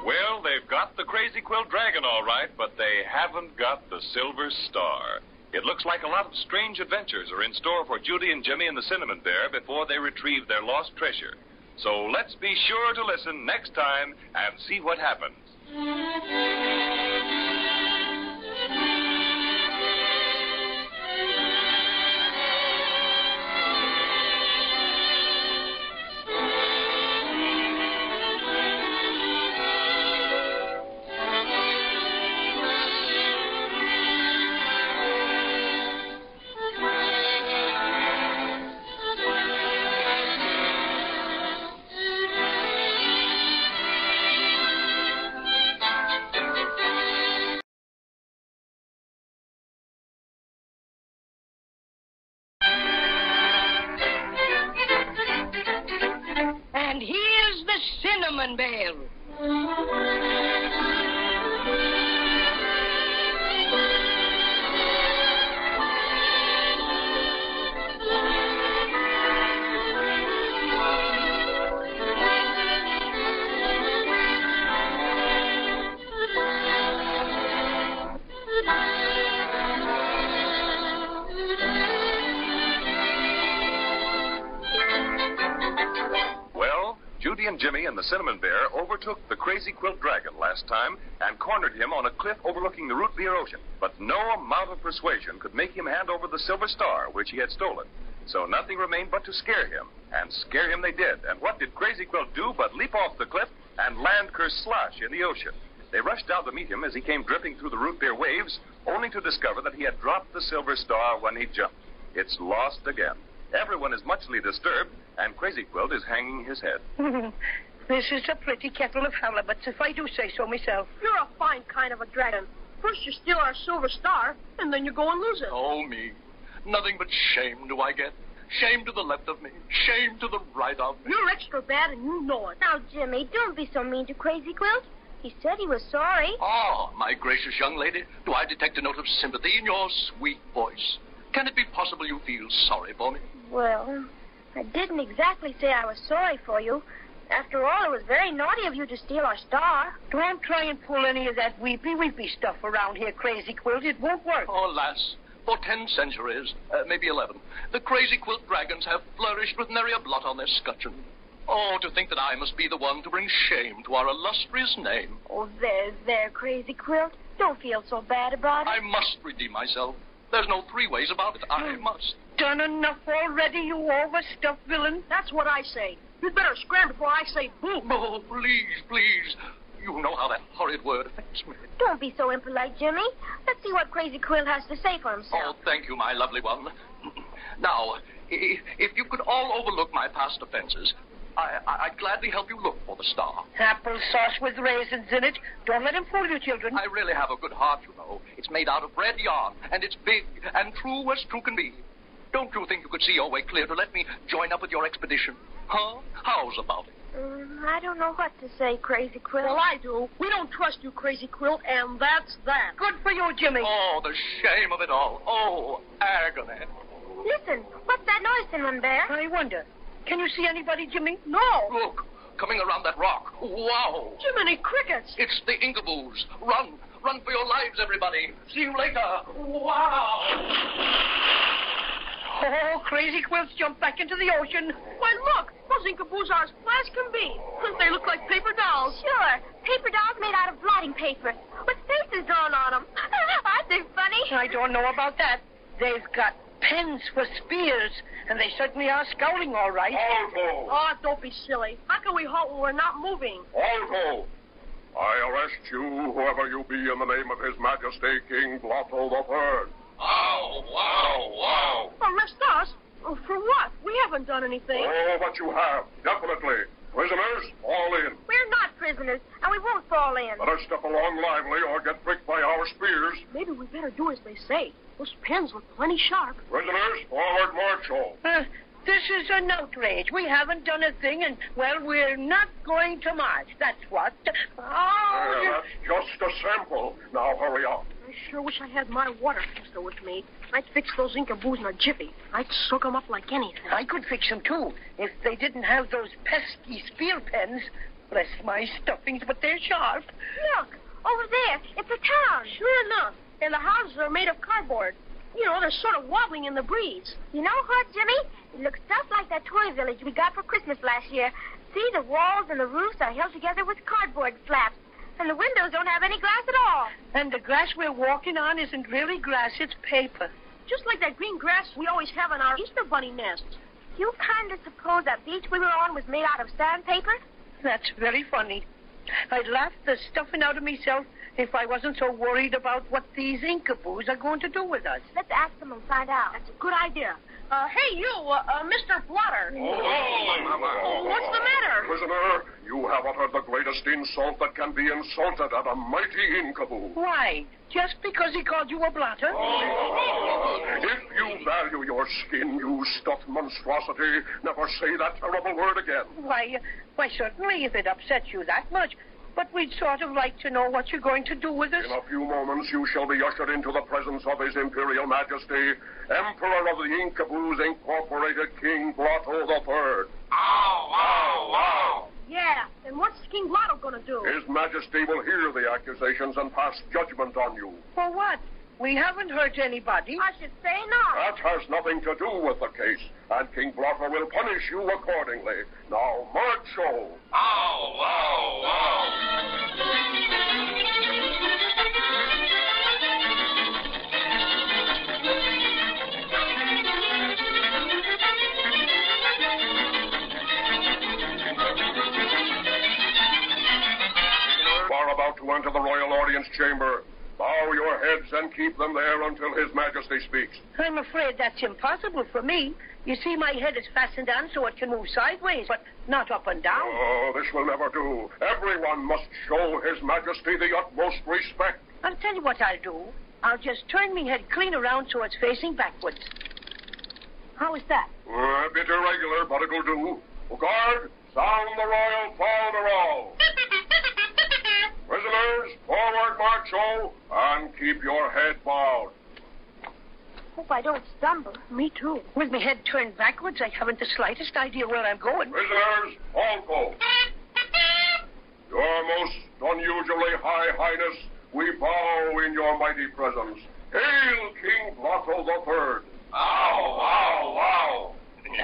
Well, they've got the Crazy Quilt Dragon all right, but they haven't got the Silver Star. It looks like a lot of strange adventures are in store for Judy and Jimmy and the Cinnamon Bear before they retrieve their lost treasure. So let's be sure to listen next time and see what happens. And here's the cinnamon bell. Judy and Jimmy and the Cinnamon Bear overtook the Crazy Quilt Dragon last time and cornered him on a cliff overlooking the root beer ocean. But no amount of persuasion could make him hand over the Silver Star, which he had stolen. So nothing remained but to scare him. And scare him they did. And what did Crazy Quilt do but leap off the cliff and land kerslosh in the ocean? They rushed down to meet him as he came dripping through the root beer waves, only to discover that he had dropped the Silver Star when he jumped. It's lost again. Everyone is muchly disturbed, and Crazy Quilt is hanging his head. This is a pretty kettle of halibuts, if I do say so myself. You're a fine kind of a dragon. First you steal our silver star, and then you go and lose it. Oh, me. Nothing but shame do I get. Shame to the left of me. Shame to the right of me. You're extra bad, and you know it. Now, Jimmy, don't be so mean to Crazy Quilt. He said he was sorry. Ah, my gracious young lady, do I detect a note of sympathy in your sweet voice? Can it be possible you feel sorry for me? Well, I didn't exactly say I was sorry for you. After all, it was very naughty of you to steal our star. Don't try and pull any of that weepy stuff around here, Crazy Quilt. It won't work. Oh, lass, for 10 centuries, maybe 11, the Crazy Quilt dragons have flourished with nary a blot on their scutcheon. Oh, to think that I must be the one to bring shame to our illustrious name. Oh, there, Crazy Quilt. Don't feel so bad about it. I must redeem myself. There's no three ways about it. I must. Done enough already, you overstuffed villain. That's what I say. You'd better scram before I say boo. Oh, please, please. You know how that horrid word affects me. Don't be so impolite, Jimmy. Let's see what Crazy Quilt has to say for himself. Oh, thank you, my lovely one. Now, if you could all overlook my past offenses, I'd gladly help you look for the star. Applesauce with raisins in it. Don't let him fool you, children. I really have a good heart, you know. It's made out of red yarn, and it's big and true as true can be. Don't you think you could see your way clear to let me join up with your expedition? Huh? How's about it? I don't know what to say, Crazy Quilt. Well, I do. We don't trust you, Crazy Quilt, and that's that. Good for you, Jimmy. Oh, the shame of it all. Oh, agony. Listen, what's that noise, Cinnamon Bear? I wonder. Can you see anybody, Jimmy? No. Look, coming around that rock. Wow. Jiminy crickets. It's the Inkaboos. Run. Run for your lives, everybody. See you later. Wow. Oh, Crazy Quilt's jumped back into the ocean. Why, look. Those Inkaboos are as flat as can be. They look like paper dolls. Sure. Paper dolls made out of blotting paper with faces drawn on them. Aren't they funny? I don't know about that. They've got pens for spears, and they certainly are scowling all right. Alto! Oh, don't be silly. How can we halt when we're not moving? Alto! I arrest you, whoever you be, in the name of His Majesty King Blotto the Third. Wow, wow, wow. Arrest us? Oh, for what? We haven't done anything. Oh, but you have, definitely. Prisoners, all in. We're not prisoners, and we won't fall in. Better step along lively or get pricked by our spears. Maybe we better do as they say. Those pens look plenty sharp. Prisoners, forward march all. This is an outrage. We haven't done a thing, and, well, we're not going to march. That's what. Oh, That's just a sample. Now hurry up. I sure wish I had my water tester with me. I'd fix those Inkaboos in a jiffy. I'd soak them up like anything. I could fix them, too, if they didn't have those pesky spear pens. Bless my stuffings, but they're sharp. Look, over there. It's a town. Sure enough. And the houses are made of cardboard. You know, they're sort of wobbling in the breeze. You know what, Jimmy? It looks just like that toy village we got for Christmas last year. See, the walls and the roofs are held together with cardboard flaps. And the windows don't have any glass at all. And the grass we're walking on isn't really grass, it's paper. Just like that green grass we always have on our Easter bunny nests. You kind of suppose that beach we were on was made out of sandpaper? That's very funny. I'd laugh the stuffing out of myself if I wasn't so worried about what these Inkaboos are going to do with us. Let's ask them and find out. That's a good idea. Hey, you, Mr. Blotter. What's the matter? Prisoner, you have uttered the greatest insult that can be insulted at a mighty Inkaboo. Why? Just because he called you a blotter? If you value your skin, you stuffed monstrosity, never say that terrible word again. Why, certainly, if it upsets you that much. But we'd sort of like to know what you're going to do with us. In a few moments, you shall be ushered into the presence of His Imperial Majesty, Emperor of the Inkaboos Incorporated, King Blotto the Third. Ow, ow, ow. Yeah, and what's King Blotto going to do? His Majesty will hear the accusations and pass judgment on you. For what? We haven't hurt anybody. I should say not. That has nothing to do with the case, and King Blotto will punish you accordingly. Now, march all. Ow, ow, ow. Are about to enter the royal audience chamber. Bow your heads and keep them there until His Majesty speaks. I'm afraid that's impossible for me. You see, my head is fastened on so it can move sideways, but not up and down. Oh, this will never do. Everyone must show His Majesty the utmost respect. I'll tell you what I'll do. I'll just turn my head clean around so it's facing backwards. How is that? A bit irregular, but it'll do. Guard, sound the royal founder. Prisoners, forward march all, and keep your head bowed. Hope I don't stumble. Me too. With my head turned backwards, I haven't the slightest idea where I'm going. Prisoners, all go. Your most unusually high highness, we bow in your mighty presence. Hail, King Blotto the Third. Ow, ow, ow.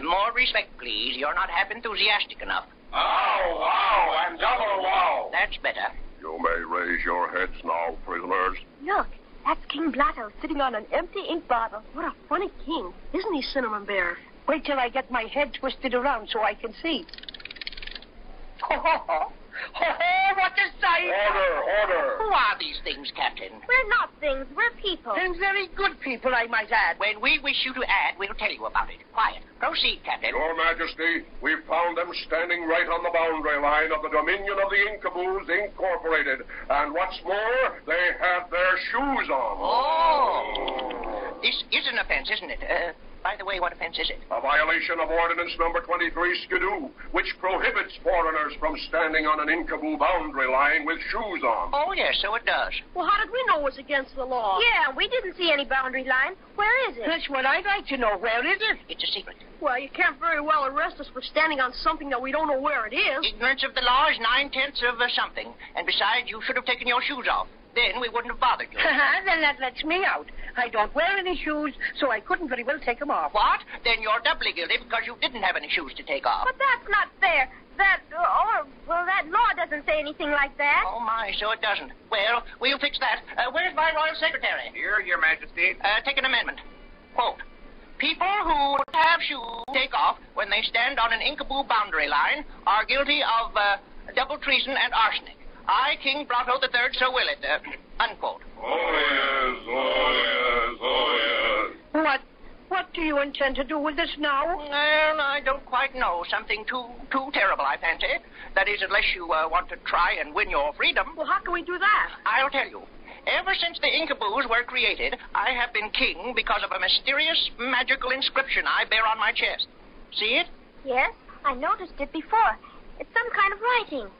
More respect, please. You're not half enthusiastic enough. Ow, ow, and double wow. That's better. You may raise your heads now, prisoners. Look, That's King Blotto sitting on an empty ink bottle. What a funny king. Isn't he, Cinnamon Bear? Wait till I get my head twisted around so I can see. Ho, ho, ho. Ho, ho, what a sight! Order! Who are these things, Captain? We're not things, we're people. And very good people, I might add. When we wish you to add, we'll tell you about it. Quiet. Proceed, Captain. Your Majesty, we've found them standing right on the boundary line of the Dominion of the Inkaboos Incorporated. And what's more, they have their shoes on. Oh. This is an offense, isn't it? By the way, what offense is it? A violation of Ordinance Number 23 Skidoo, which prohibits foreigners from standing on an Inkaboo boundary line with shoes on. Oh, yes, so it does. Well, how did we know it was against the law? Yeah, we didn't see any boundary line. Where is it? That's what I'd like to know. Where is it? It's a secret. Well, you can't very well arrest us for standing on something that we don't know where it is. Ignorance of the law is 9/10 of something. And besides, you should have taken your shoes off. Then we wouldn't have bothered you. Then that lets me out. I don't wear any shoes, so I couldn't very well take them off. What? Then you're doubly guilty because you didn't have any shoes to take off. But that's not fair. That law doesn't say anything like that. Oh, my, so it doesn't. Well, we'll fix that. Where's my royal secretary? Here, Your Majesty. Take an amendment. Quote, people who have shoes take off when they stand on an Inkaboo boundary line are guilty of double treason and arsenic. I, King Blotto III, so will it. Unquote. Oh, yes. What do you intend to do with this now? Well, I don't quite know. Something too terrible, I fancy. That is, unless you want to try and win your freedom. Well, how can we do that? I'll tell you. Ever since the Inkaboos were created, I have been king because of a mysterious, magical inscription I bear on my chest. See it? Yes, I noticed it before. It's some kind of writing.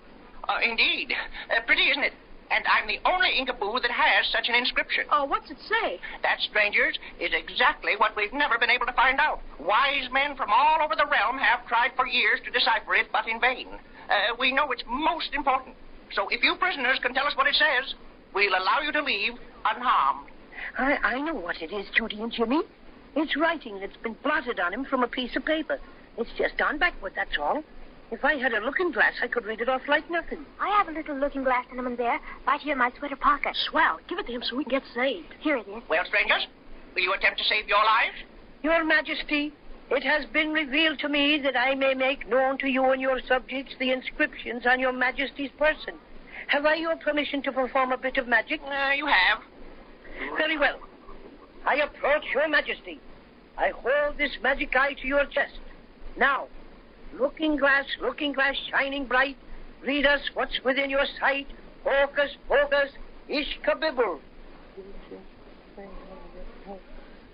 Indeed. Pretty, isn't it? And I'm the only Inkaboo that has such an inscription. Oh, what's it say? That, strangers, is exactly what we've never been able to find out. Wise men from all over the realm have tried for years to decipher it, but in vain. We know it's most important. So if you prisoners can tell us what it says, we'll allow you to leave unharmed. I know what it is, Judy and Jimmy. It's writing that's been blotted on him from a piece of paper. It's just gone backward, that's all. If I had a looking glass, I could read it off like nothing. I have a little looking glass, Cinnamon Bear, right here in my sweater pocket. Swell. Give it to him so we can get saved. Here it is. Well, strangers, will you attempt to save your lives? Your Majesty, it has been revealed to me that I may make known to you and your subjects the inscriptions on your Majesty's person. Have I your permission to perform a bit of magic? You have. Very well. I approach your Majesty. I hold this magic eye to your chest. Now, looking glass, shining bright, read us what's within your sight. Hocus pocus, ishkabibble.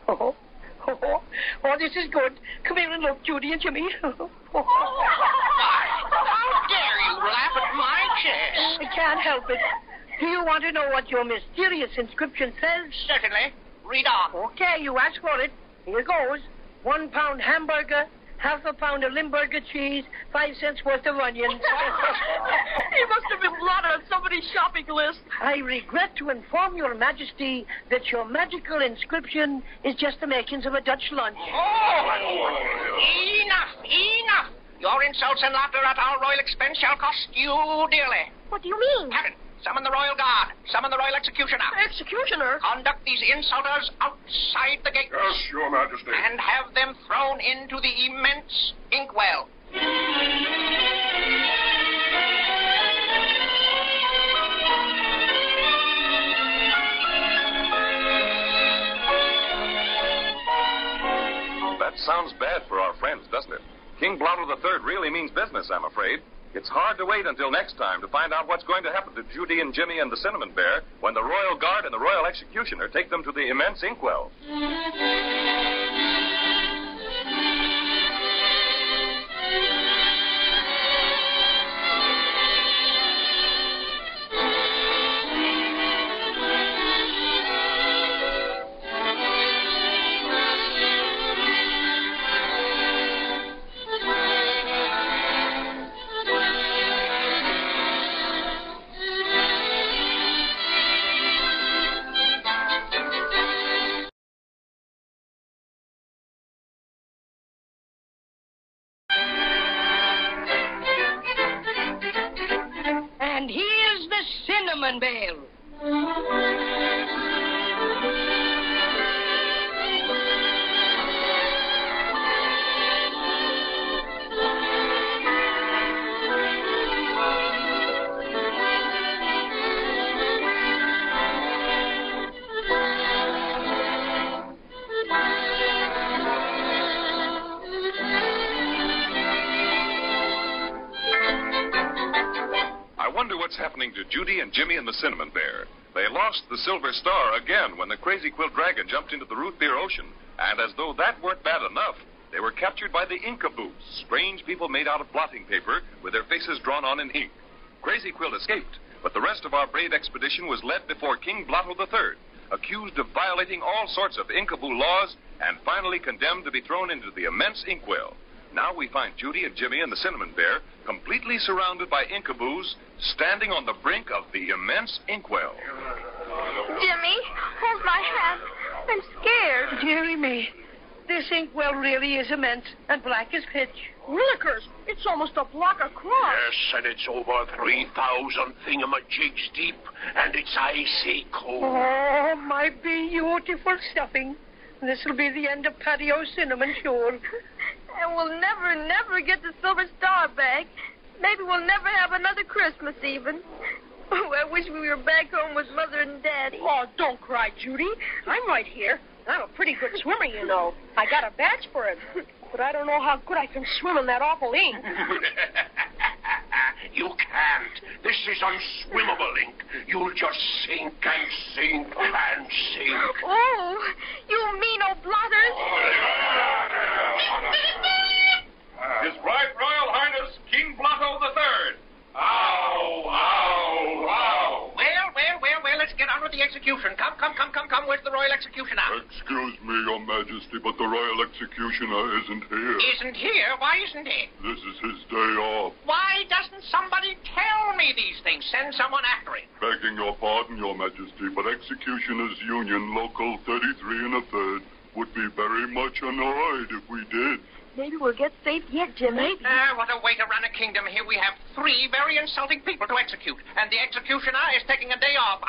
Oh, this is good. Come here and look, Judy and Jimmy. How dare you laugh at my chest? I can't help it. Do you want to know what your mysterious inscription says? Certainly. Read on. Okay, you asked for it. Here goes. 1 pound hamburger, half a pound of Limburger cheese, 5 cents worth of onions. He must have been blotted on somebody's shopping list. I regret to inform your Majesty that your magical inscription is just the makings of a Dutch lunch. Enough. Your insults and laughter at our royal expense shall cost you dearly. What do you mean? Captain, summon the royal guard. Summon the royal executioner. Executioner? Conduct these insulters outside the gate. Yes, Your Majesty. And have them thrown into the immense inkwell. That sounds bad for our friends, doesn't it? King Blotto III really means business, I'm afraid. It's hard to wait until next time to find out what's going to happen to Judy and Jimmy and the Cinnamon Bear when the Royal Guard and the Royal Executioner take them to the immense inkwell. And here's the cinnamon bell. what's happening to Judy and Jimmy and the Cinnamon Bear. They lost the Silver Star again when the Crazy Quilt Dragon jumped into the root beer ocean. And as though that weren't bad enough, they were captured by the Inkaboos, strange people made out of blotting paper with their faces drawn on in ink. Crazy Quilt escaped, but the rest of our brave expedition was led before King Blotto III, accused of violating all sorts of Inkaboo laws, and finally condemned to be thrown into the immense inkwell. Now we find Judy and Jimmy and the Cinnamon Bear completely surrounded by Inkaboos, standing on the brink of the immense inkwell. Jimmy, hold my hand. I'm scared. Dearie me, this inkwell really is immense and black as pitch. Willikers, it's almost a block across. Yes, and it's over 3,000 thingamajigs deep, and it's icy cold. Oh, my beautiful stuffing. This'll be the end of Paddy O Cinnamon, sure. And we'll never get the Silver Star back. Maybe we'll never have another Christmas even. Oh, I wish we were back home with Mother and Daddy. Oh, don't cry, Judy. I'm right here. I'm a pretty good swimmer, you know. I got a badge for it. But I don't know how good I can swim in that awful ink. You can't. This is unswimmable ink. You'll just sink and sink and sink. Oh, you mean old blotters. His Right Royal Highness, King Blotto III. Ow, ow, ow. Well, let's get on with the execution. Come. Where's the royal executioner? Excuse me, Your Majesty, but the royal executioner isn't here. Isn't here? Why isn't he? This is his day off. Why doesn't somebody tell me these things? Send someone after him. Begging your pardon, Your Majesty, but Executioners Union Local 33 and a third would be very much annoyed if we did. Maybe we'll get safe yet, Jimmy. What a way to run a kingdom. Here we have 3 very insulting people to execute, and the executioner is taking a day off.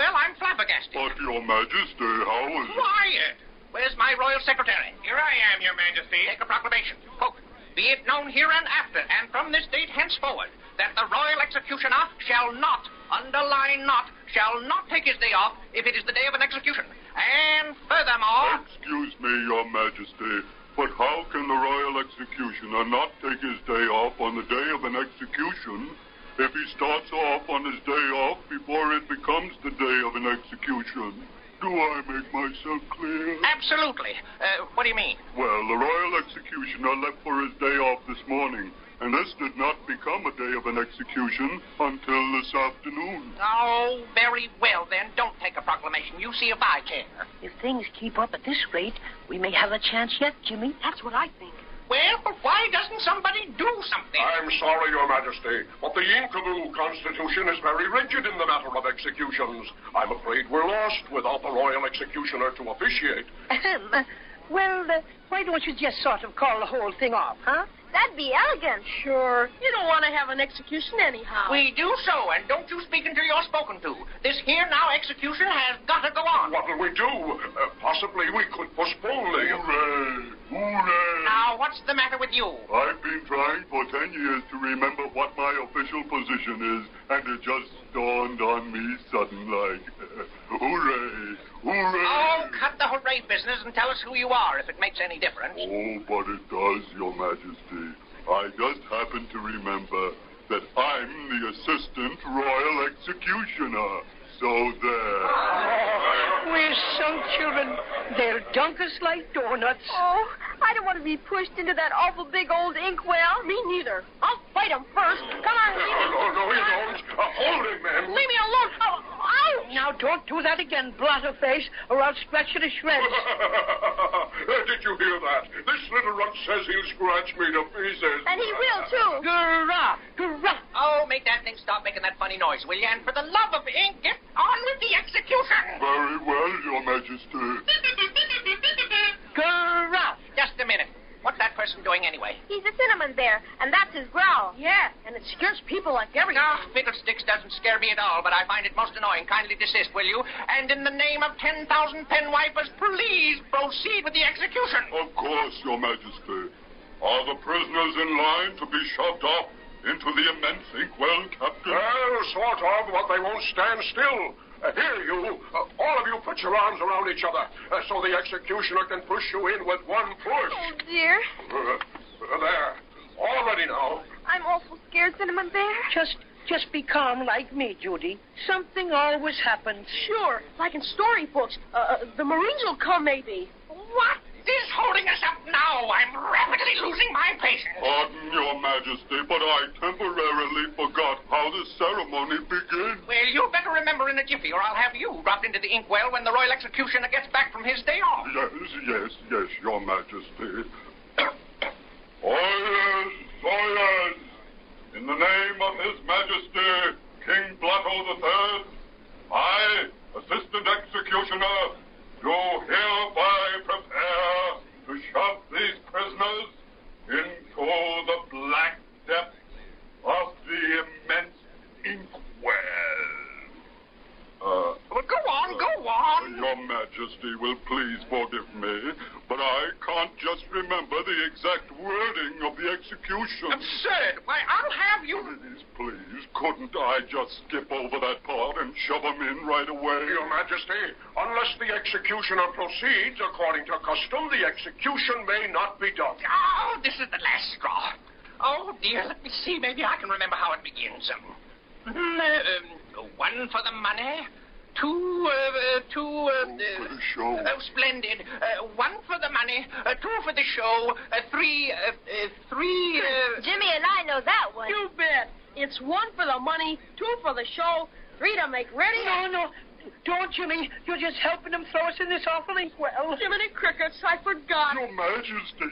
I'm flabbergasted. But, Your Majesty, how is it? Quiet! Where's my royal secretary? Here I am, Your Majesty. Take a proclamation. Quote, be it known here and after, and from this date henceforward, that the royal executioner shall not, underline not, shall not take his day off if it is the day of an execution. And furthermore... Excuse me, Your Majesty, but how can the royal executioner not take his day off on the day of an execution if he starts off on his day off before it becomes the day of an execution? Do I make myself clear? Absolutely. What do you mean? Well, the royal executioner left for his day off this morning, and this did not become a day of an execution until this afternoon. Oh, very well, then. Don't take a proclamation. You see if I care. If things keep up at this rate, we may have a chance yet, Jimmy. That's what I think. Well, but why doesn't somebody do something? I'm sorry, Your Majesty, but the Inkaboo Constitution is very rigid in the matter of executions. I'm afraid we're lost without the royal executioner to officiate. Why don't you just sort of call the whole thing off, huh? That'd be elegant. Sure. You don't want to have an execution anyhow. We do so, and don't you speak until you're spoken to. This here now execution has got to go on. What'll we do? Possibly we could postpone the... Hooray! Hooray! Now, what's the matter with you? I've been trying for 10 years to remember what my official position is, and it just dawned on me sudden-like. Hooray! Hooray! Oh, cut the hooray business and tell us who you are, if it makes any difference. Oh, but it does, Your Majesty. I just happen to remember that I'm the Assistant Royal Executioner. So there. We're some children. They'll dunk us like donuts. Oh, I don't want to be pushed into that awful big old inkwell. Me neither. I'll fight him first. Come on, leave me. No, you don't. Hold him, man. Leave me alone. Oh, ouch! Now, don't do that again, blotterface, or I'll scratch you to shreds. Did you hear that? This little runt says he'll scratch me to pieces. And he will, too. Hurrah! Hurrah! Oh, make that thing stop making that funny noise, will you? And for the love of ink, get on with the execution. Very well, Your Majesty. Hurrah! Just a minute. What's that person doing anyway? He's a cinnamon bear, and that's his growl. Yeah, and it scares people like everything. Ah, fiddlesticks doesn't scare me at all, but I find it most annoying. Kindly desist, will you? And in the name of 10,000 pen wipers, please proceed with the execution. Of course, Your Majesty. Are the prisoners in line to be shoved off into the immense inkwell, Captain? Well, sort of, but they won't stand still. Here, you. All of you put your arms around each other so the executioner can push you in with one push. Oh, dear. There. All ready now. I'm awful scared, Cinnamon Bear. Just Just be calm like me, Judy. Something always happens. Sure, like in storybooks. The Marines will come, maybe. What is holding us up now? I'm rapidly losing my patience. Pardon, Your Majesty, but I temporarily forgot how the ceremony begins. Well, you'd better remember in a jiffy, or I'll have you dropped into the inkwell when the Royal Executioner gets back from his day off. Yes, Your Majesty. Oh, yes. In the name of His Majesty, King Blotto III, I, Assistant Executioner, do hereby prepare to shove these prisoners into the black depths of the immense inkwell. Well, go on. Your Majesty will please forgive me, but I can't just remember the exact wording of the execution. Absurd. Why, I'll have you... Please, couldn't I just skip over that part and shove them in right away? Your Majesty, unless the executioner proceeds according to custom, the execution may not be done. Oh, this is the last straw. Oh, dear, let me see. Maybe I can remember how it begins. One for the money. Two for the show. Oh, splendid. One for the money. Two for the show. Three. Jimmy and I know that one. You bet. It's one for the money, two for the show, three to make ready. No. Don't, Jimmy. You're just helping them throw us in this awful inkwell. Jiminy Crickets, I forgot. Your Majesty,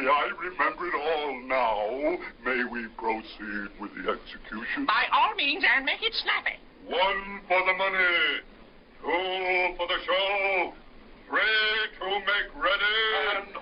I remember it all now. May we proceed with the execution? By all means, and make it snappy. One for the money, two for the show, three to make ready, and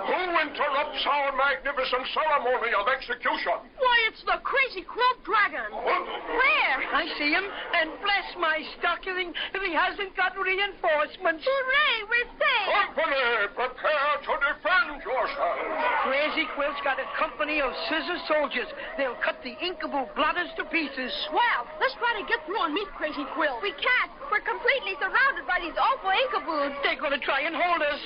Who interrupts our magnificent ceremony of execution? Why, it's the crazy Quilt Dragon. Where? I see him, and bless my stocking if he hasn't got reinforcements. Hooray, we're safe. Company, prepare to defend yourselves. Crazy Quilt's got a company of scissor soldiers. They'll cut the inkaboo blotters to pieces. Swell. Let's try to get through and meet Crazy Quilt. We can't. We're completely surrounded by these awful inkaboos. They're going to try and hold us.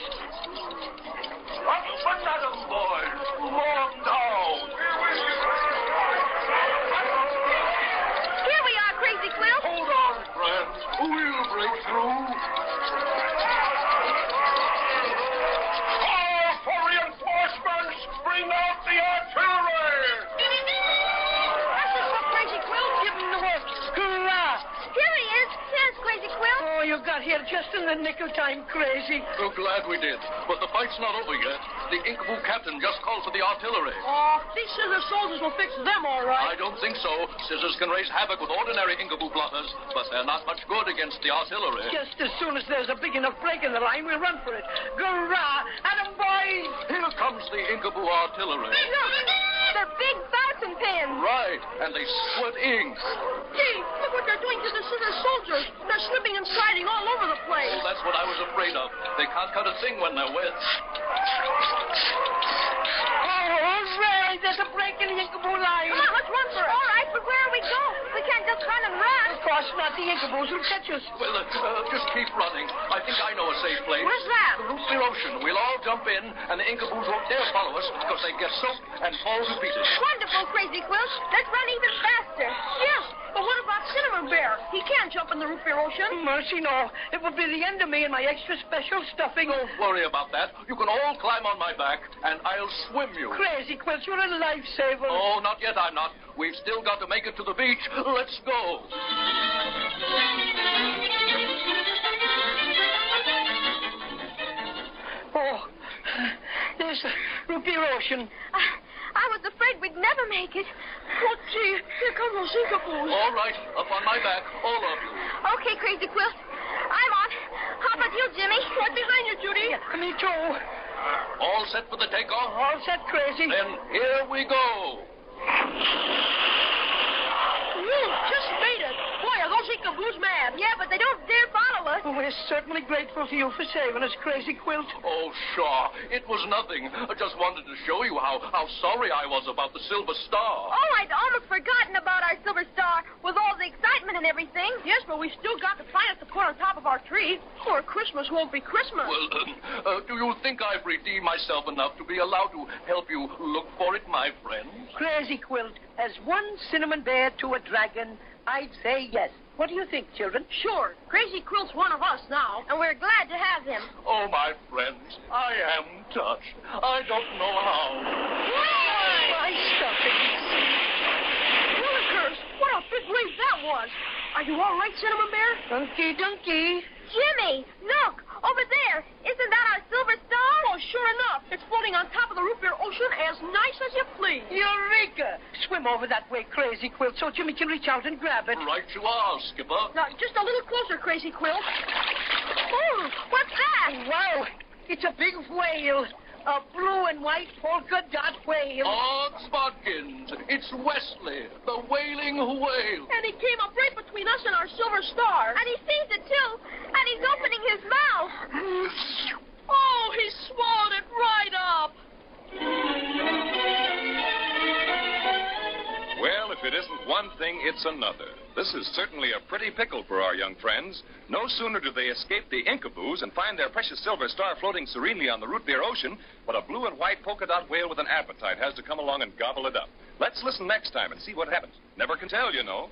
Up and at 'em, boys. Long down. Here we are, Crazy Quilt. Hold on, friends. We'll break through. Call for reinforcements. Bring out the artillery. That's just what Crazy Quilt. Give him the works. Hurrah! Here he is. Here's Crazy Quilt. Oh, you got here just in the nick of time, Crazy. So glad we did. But the fight's not over yet. The Inkaboo captain just called for the artillery. Oh, these scissor soldiers will fix them all right. I don't think so. Scissors can raise havoc with ordinary Inkaboo blotters, but they're not much good against the artillery. Just as soon as there's a big enough break in the line, we'll run for it. Hurrah! At 'em, boys! Here comes the Inkaboo artillery. Look, they're big fountain pens. Right, and they squirt ink. Gee, look what they're doing to the scissor soldiers. They're slipping and sliding all over the place. Oh, that's what I was afraid of. They can't cut a thing when they're wet. Oh, hooray! There's a break in the Inkaboo line. Come on, let's run for it. All right, but where do we go? We can't just run and run. Of course not. The Inkaboos will catch us. Well, just keep running. I think I know a safe place. Where's that? The root beer ocean. We'll all jump in, and the Inkaboos won't dare follow us because they get soaked and fall to pieces. Wonderful, Crazy Quilt. Let's run even faster. Yes, but what about Cinnamon Bear? He can't jump in the root beer ocean. Mercy, no. It would be the end of me and my extra special stuffing. Don't worry about that. You can all climb on my back, and I'll swim you. Crazy Quilt, you're a lifesaver. Oh, not yet, I'm not. We've still got to make it to the beach. Let's go. Oh, there's the root beer ocean. I was afraid we'd never make it. Oh, gee, here come those Inkaboos. All right, up on my back, all of you. Okay, Crazy Quilt. I'm on. How about you, Jimmy? Right behind you, Judy. Me too. All set for the takeoff? All set, Crazy. Then here we go. Just made it. Boy, are those Inkaboos mad. Yeah, but they don't dare follow us. Well, we're certainly grateful to you for saving us, Crazy Quilt. Oh, sure. It was nothing. I just wanted to show you how sorry I was about the Silver Star. Oh, I'd almost forgotten about our silver star with all the excitement and everything. Yes, but we still got the planet to put on top of our tree, or Christmas won't be Christmas. Well, do you think I've redeemed myself enough to be allowed to help you look for it, my friends? Crazy Quilt, as one cinnamon bear to a dragon, I'd say yes. What do you think, children? Sure. Crazy Quilt's one of us now. And we're glad to have him. Oh, my friends, I am touched. I don't know how. My stuffings. Willikers, what a big wave that was. Are you all right, Cinnamon Bear? Donkey, donkey. Jimmy, look, over there. Isn't that our silver star? Oh, sure enough. It's floating on top of the root beer ocean as nice as you please. Eureka! Swim over that way, Crazy Quilt, so Jimmy can reach out and grab it. Right you are, Skipper. Now, just a little closer, Crazy Quilt. Oh, what's that? Wow, it's a big whale. A blue and white polka dot whale. Odds bodkins, it's Weasley, the wailing whale. And he came up right between us and our silver star. And he sees it, too. And he's opening his mouth. Oh, he swallowed it right up. Well, if it isn't one thing, it's another. This is certainly a pretty pickle for our young friends. No sooner do they escape the Inkaboos and find their precious silver star floating serenely on the root beer ocean, but a blue and white polka dot whale with an appetite has to come along and gobble it up. Let's listen next time and see what happens. Never can tell, you know.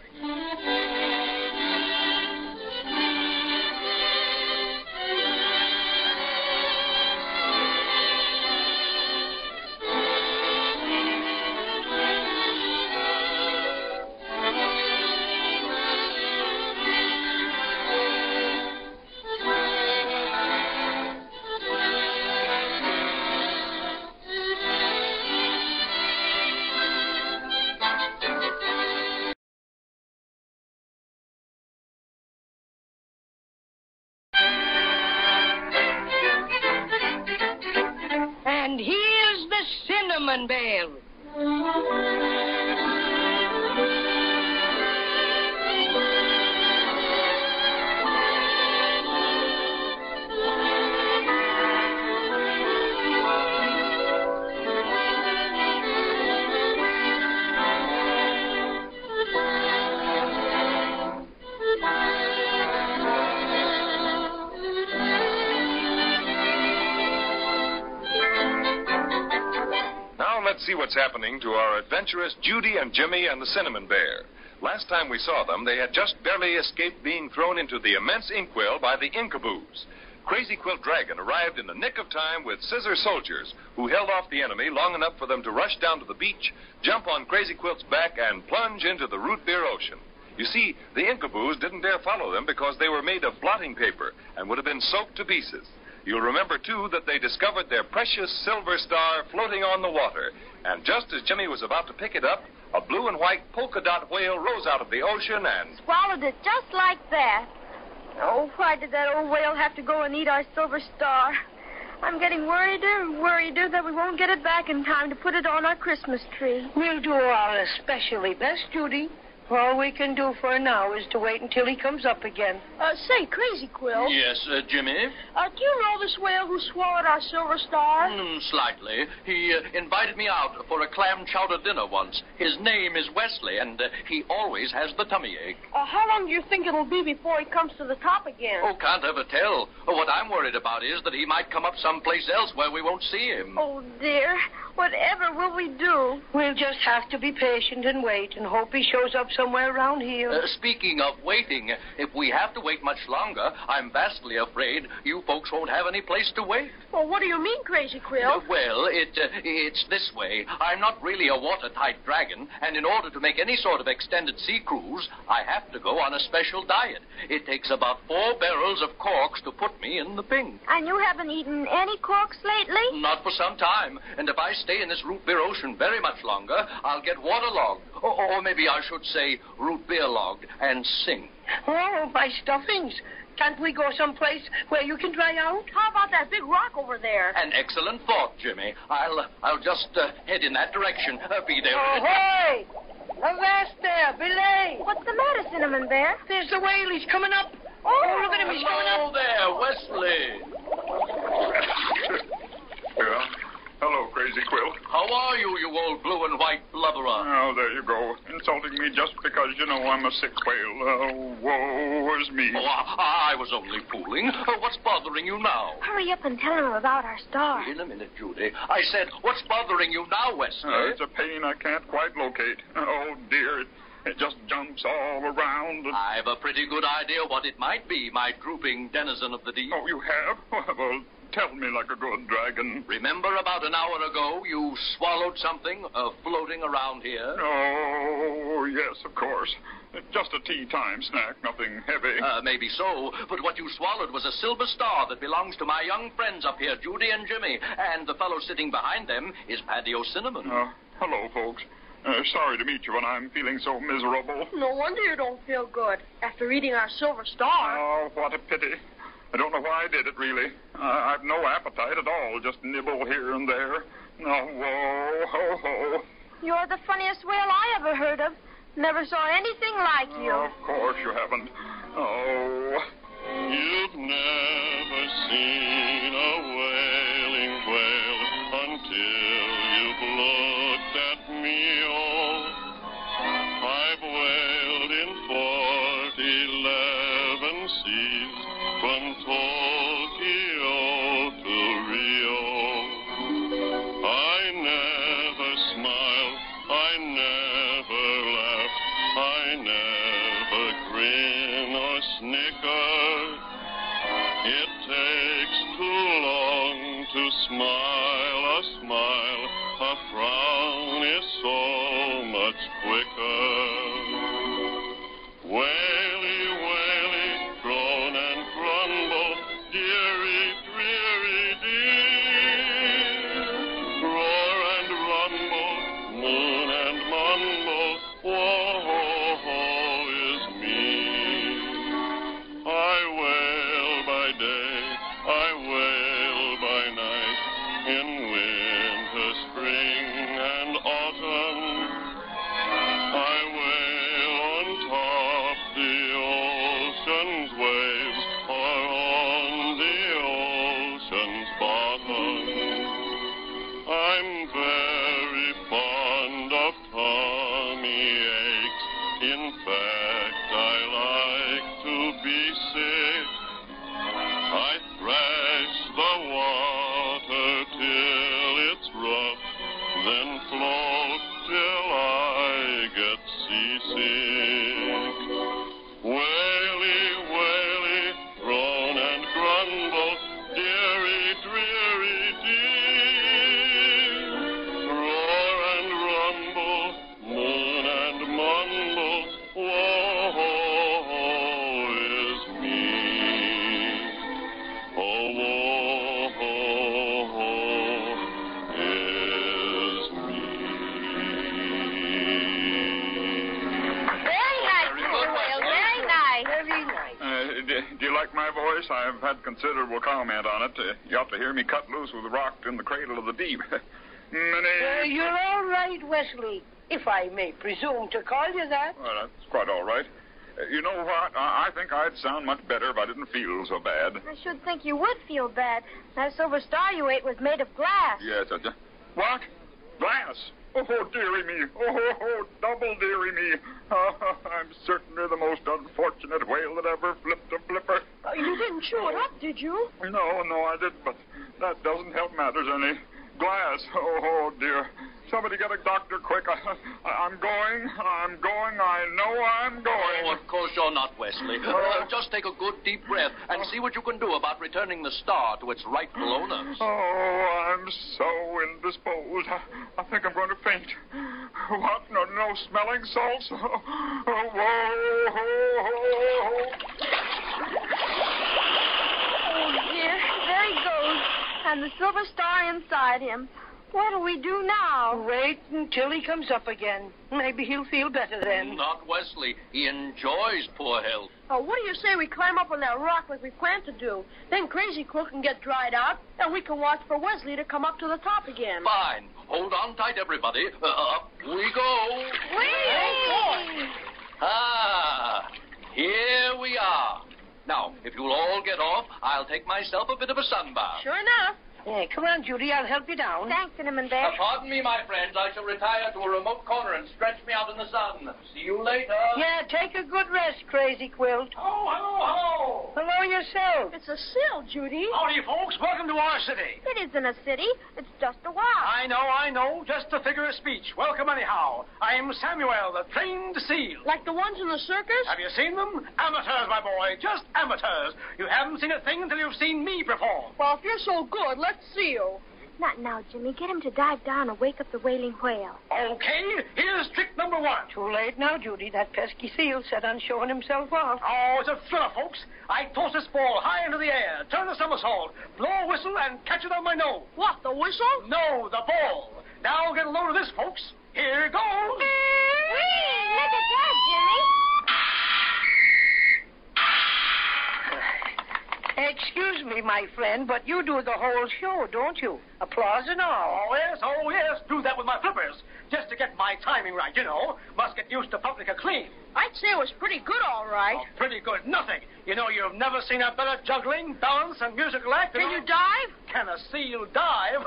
And here's the Cinnamon Bear. Let's see what's happening to our adventurous Judy and Jimmy and the Cinnamon Bear. Last time we saw them, they had just barely escaped being thrown into the immense inkwell by the Inkaboos. Crazy Quilt Dragon arrived in the nick of time with scissor soldiers who held off the enemy long enough for them to rush down to the beach, jump on Crazy Quilt's back, and plunge into the root beer ocean. You see, the Inkaboos didn't dare follow them because they were made of blotting paper and would have been soaked to pieces. You'll remember, too, that they discovered their precious silver star floating on the water. And just as Jimmy was about to pick it up, a blue and white polka dot whale rose out of the ocean and swallowed it just like that. Oh, why did that old whale have to go and eat our silver star? I'm getting worrieder and worrieder that we won't get it back in time to put it on our Christmas tree. We'll do our especially best, Judy. All we can do for now is to wait until he comes up again. Say, Crazy Quilt. Yes, Jimmy? Do you know this whale who swallowed our silver star? Slightly. He invited me out for a clam chowder dinner once. His name is Weasley, and he always has the tummy ache. How long do you think it'll be before he comes to the top again? Oh, can't ever tell. What I'm worried about is that he might come up someplace else where we won't see him. Oh, dear. Whatever will we do? We'll just have to be patient and wait and hope he shows up somewhere around here. Speaking of waiting, if we have to wait much longer, I'm vastly afraid you folks won't have any place to wait. Well, what do you mean, Crazy Quilt? Well, it's this way. I'm not really a watertight dragon, and in order to make any sort of extended sea cruise, I have to go on a special diet. It takes about 4 barrels of corks to put me in the pink. And you haven't eaten any corks lately? Not for some time. And if I stay in this root beer ocean very much longer, I'll get waterlogged. Or maybe I should say root beer logged and sink. Oh, my stuffings. Can't we go someplace where you can dry out? How about that big rock over there? An excellent thought, Jimmy. I'll just head in that direction. Be there. Oh, hey! Avast there, belay! What's the matter, Cinnamon Bear? There's the whale. He's coming up. Oh, look at him. He's coming Hello up. there, Weasley. Yeah. Hello, Crazy Quilt. How are you, you old blue and white blubberer? Oh, there you go. Insulting me just because you know I'm a sick whale. Oh, woe is me. Oh, I was only fooling. What's bothering you now? Hurry up and tell him about our star. In a minute, Judy. I said, what's bothering you now, Wesley? It's a pain I can't quite locate. Oh, dear. It just jumps all around. I've a pretty good idea what it might be, my drooping denizen of the deep. Oh, you have? Well, tell me like a good dragon. Remember about an hour ago you swallowed something floating around here? Oh, yes, of course. Just a tea-time snack, nothing heavy. Maybe so, but what you swallowed was a silver star that belongs to my young friends up here, Judy and Jimmy, and the fellow sitting behind them is Paddy O Cinnamon. Hello, folks. Sorry to meet you when I'm feeling so miserable. No wonder you don't feel good after eating our silver star. Oh, what a pity. I don't know why I did it, really. I've no appetite at all, just nibble here and there. No, whoa, ho, ho. You're the funniest whale I ever heard of. Never saw anything like you. Of course you haven't. Oh. You've never seen a wailing whale until you've looked at me. Oh, I've wailed in 11 seas from Tokyo to Rio. I never smiled, I never laughed, I never grin or snicker. It takes too long to smile a smile. A frown is so much quicker. Waily, waily, groan and grumble, dearie, dreary, dear. Roar and rumble, moon and mumble, woe is me. I wail by day, I wail by night, in winter, spring, and autumn. I wail on top the ocean's waves or on the ocean's bottom. I'm very fond of tummy aches. In fact, I like to be sick. I thrash the water till it's rough, then float till I get seasick. Waily, waily, groan and grumble, dearie, dreary, dear. Roar and rumble, moon and mumble, woe is me. Oh, woe is Very nice, Mr. Whale. Very nice. Very nice. Do you like my voice? I've had considerable comment on it. You ought to hear me cut loose with a rock in the cradle of the deep. Many... You're all right, Wesley, if I may presume to call you that. Well, that's quite all right. You know what? I think I'd sound much better if I didn't feel so bad. I should think you would feel bad. That silver star you ate was made of glass. Yes. What? Glass? Oh, dearie me. Oh, double dearie me. I'm certainly the most unfortunate whale that ever flipped a flipper. You didn't chew it up, did you? No, I didn't, but that doesn't help matters any. Glass. Oh, dear. Somebody get a doctor quick. I'm going. I know I'm going. Oh, of course you're not, Wesley. Just take a good deep breath and see what you can do about returning the star to its rightful owners. Oh, I'm so indisposed. I think I'm going to faint. What? No smelling salts? Oh, whoa. Oh, dear. There he goes. And the silver star inside him. What'll we do now? Wait until he comes up again. Maybe he'll feel better then. Not Wesley. He enjoys poor health. Oh, what do you say we climb up on that rock like we planned to do? Then Crazy Quilt can get dried out, and we can watch for Wesley to come up to the top again. Fine. Hold on tight, everybody. Up we go. Whee! Here we are. Now, if you'll all get off, I'll take myself a bit of a sun bath. Sure enough. Hey, come on, Judy. I'll help you down. Thanks, Cinnamon Bear. Pardon me, my friends. I shall retire to a remote corner and stretch me out in the sun. See you later. Yeah, take a good rest, Crazy Quilt. Oh, hello. Hello yourself. It's a sill, Judy. Howdy, folks. Welcome to our city. It isn't a city. It's just a walk. I know. Just a figure of speech. Welcome anyhow. I'm Samuel, the trained seal. Like the ones in the circus? Have you seen them? Amateurs, my boy. Just amateurs. You haven't seen a thing until you've seen me perform. Well, if you're so good, let's see you. Not now, Jimmy. Get him to dive down and wake up the wailing whale. Okay, here's trick number 1. Too late now, Judy. That pesky seal set on showing himself off. Oh, it's a thriller, folks. I toss this ball high into the air, turn a somersault, blow a whistle, and catch it on my nose. What, the whistle? No, the ball. Now get a load of this, folks. Here goes. Whee! Look at that, Jimmy. Excuse me, my friend, but you do the whole show, don't you? Applause and all. Oh, yes. Do that with my flippers. Just to get my timing right, you know. Must get used to public acclaim. I'd say it was pretty good, all right. Oh, pretty good. Nothing. You know, you've never seen a better juggling, balance, and musical act. Can you dive? Can a seal dive?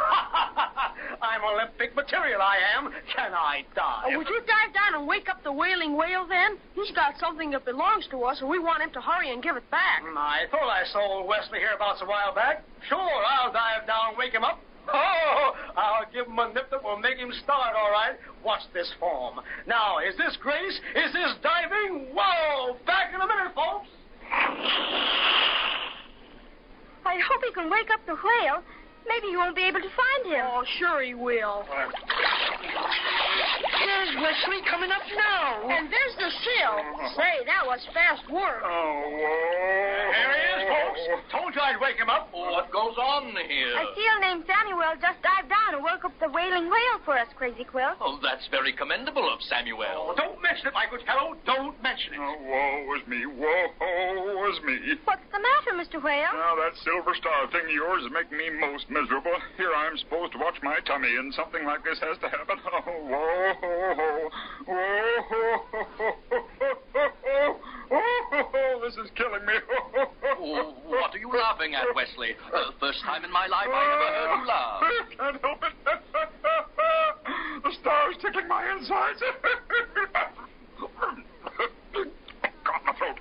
I'm Olympic material, I am. Can I dive? Would you dive down and wake up the wailing whale then? He's got something that belongs to us, and we want him to hurry and give it back. I thought I saw Wesley hereabouts a while back. Sure, I'll dive down and wake him up. Oh, I'll give him a nip that will make him start, all right. Watch this form. Now, is this grace? Is this diving? Whoa! Back in a minute, folks. I hope he can wake up the whale. Maybe he won't be able to find him. Oh, sure he will. There's Wesley coming up now. And there's the seal. Say, that was fast work. Here he is, folks. Told you I'd wake him up. What goes on here? A seal named Samuel just dived down and woke up the wailing whale for us, Crazy Quilt. Oh, that's very commendable of Samuel. Oh, don't mention it, my good fellow. Don't mention it. Oh, woe is me. Woe is me. What's the matter, Mr. Whale? Now, that silver star thing of yours is making me most miserable. Here I'm supposed to watch my tummy, and something like this has to happen. Oh, whoa, ho, ho. Whoa, ho, ho, ho, ho, ho, ho. This is killing me. Oh, what are you laughing at, Wesley? First time in my life I ever heard you laugh. I can't help it. The star's tickling my insides. Caught my throat.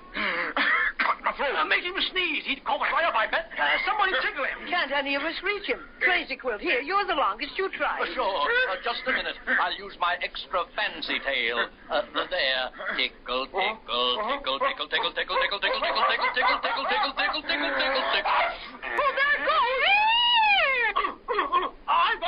Make him sneeze. He'd cough us right up, I bet. Somebody tickle him. Can't any of us reach him. Crazy Quilt, here, you're the longest. You try. Sure. Just a minute. I'll use my extra fancy tail. There. Tickle, tickle, tickle, tickle, tickle, tickle, tickle, tickle, tickle, tickle, tickle, tickle, tickle, tickle, tickle, tickle, tickle. Oh, there it goes. I've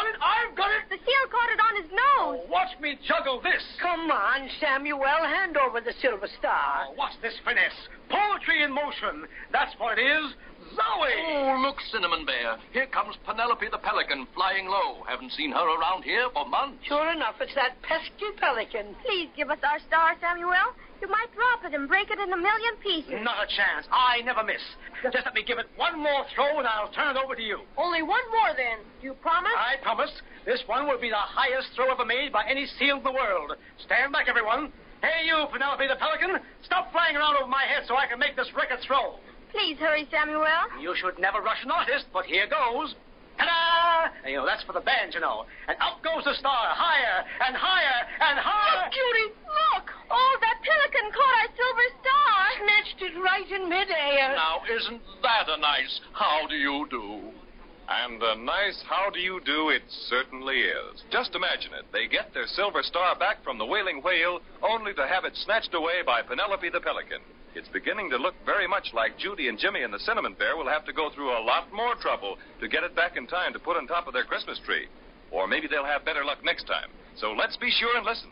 got it. The seal caught it on his nose. Watch me juggle this. Come on, Samuel, hand over the silver star. Watch this finesse. Poetry in motion. That's what it is. Zoe! Oh, look, Cinnamon Bear. Here comes Penelope the Pelican flying low. Haven't seen her around here for months. Sure enough, it's that pesky pelican. Please give us our star, Samuel. You might drop it and break it in a million pieces. Not a chance. I never miss. Just let me give it one more throw, and I'll turn it over to you. Only one more, then. Do you promise? I promise. This one will be the highest throw ever made by any seal in the world. Stand back, everyone. Hey, you, Penelope the Pelican. Stop flying around over my head so I can make this record throw. Please hurry, Samuel. You should never rush an artist, but here goes. Ta-da! You know, that's for the band, you know. And up goes the star, higher and higher and higher. Look, Judy, look! Oh, that pelican caught our silver star. Snatched it right in midair. Now, isn't that a nice how do you do? And a nice how do you do it certainly is. Just imagine it. They get their silver star back from the wailing whale, only to have it snatched away by Penelope the Pelican. It's beginning to look very much like Judy and Jimmy and the Cinnamon Bear will have to go through a lot more trouble to get it back in time to put on top of their Christmas tree. Or maybe they'll have better luck next time. So let's be sure and listen.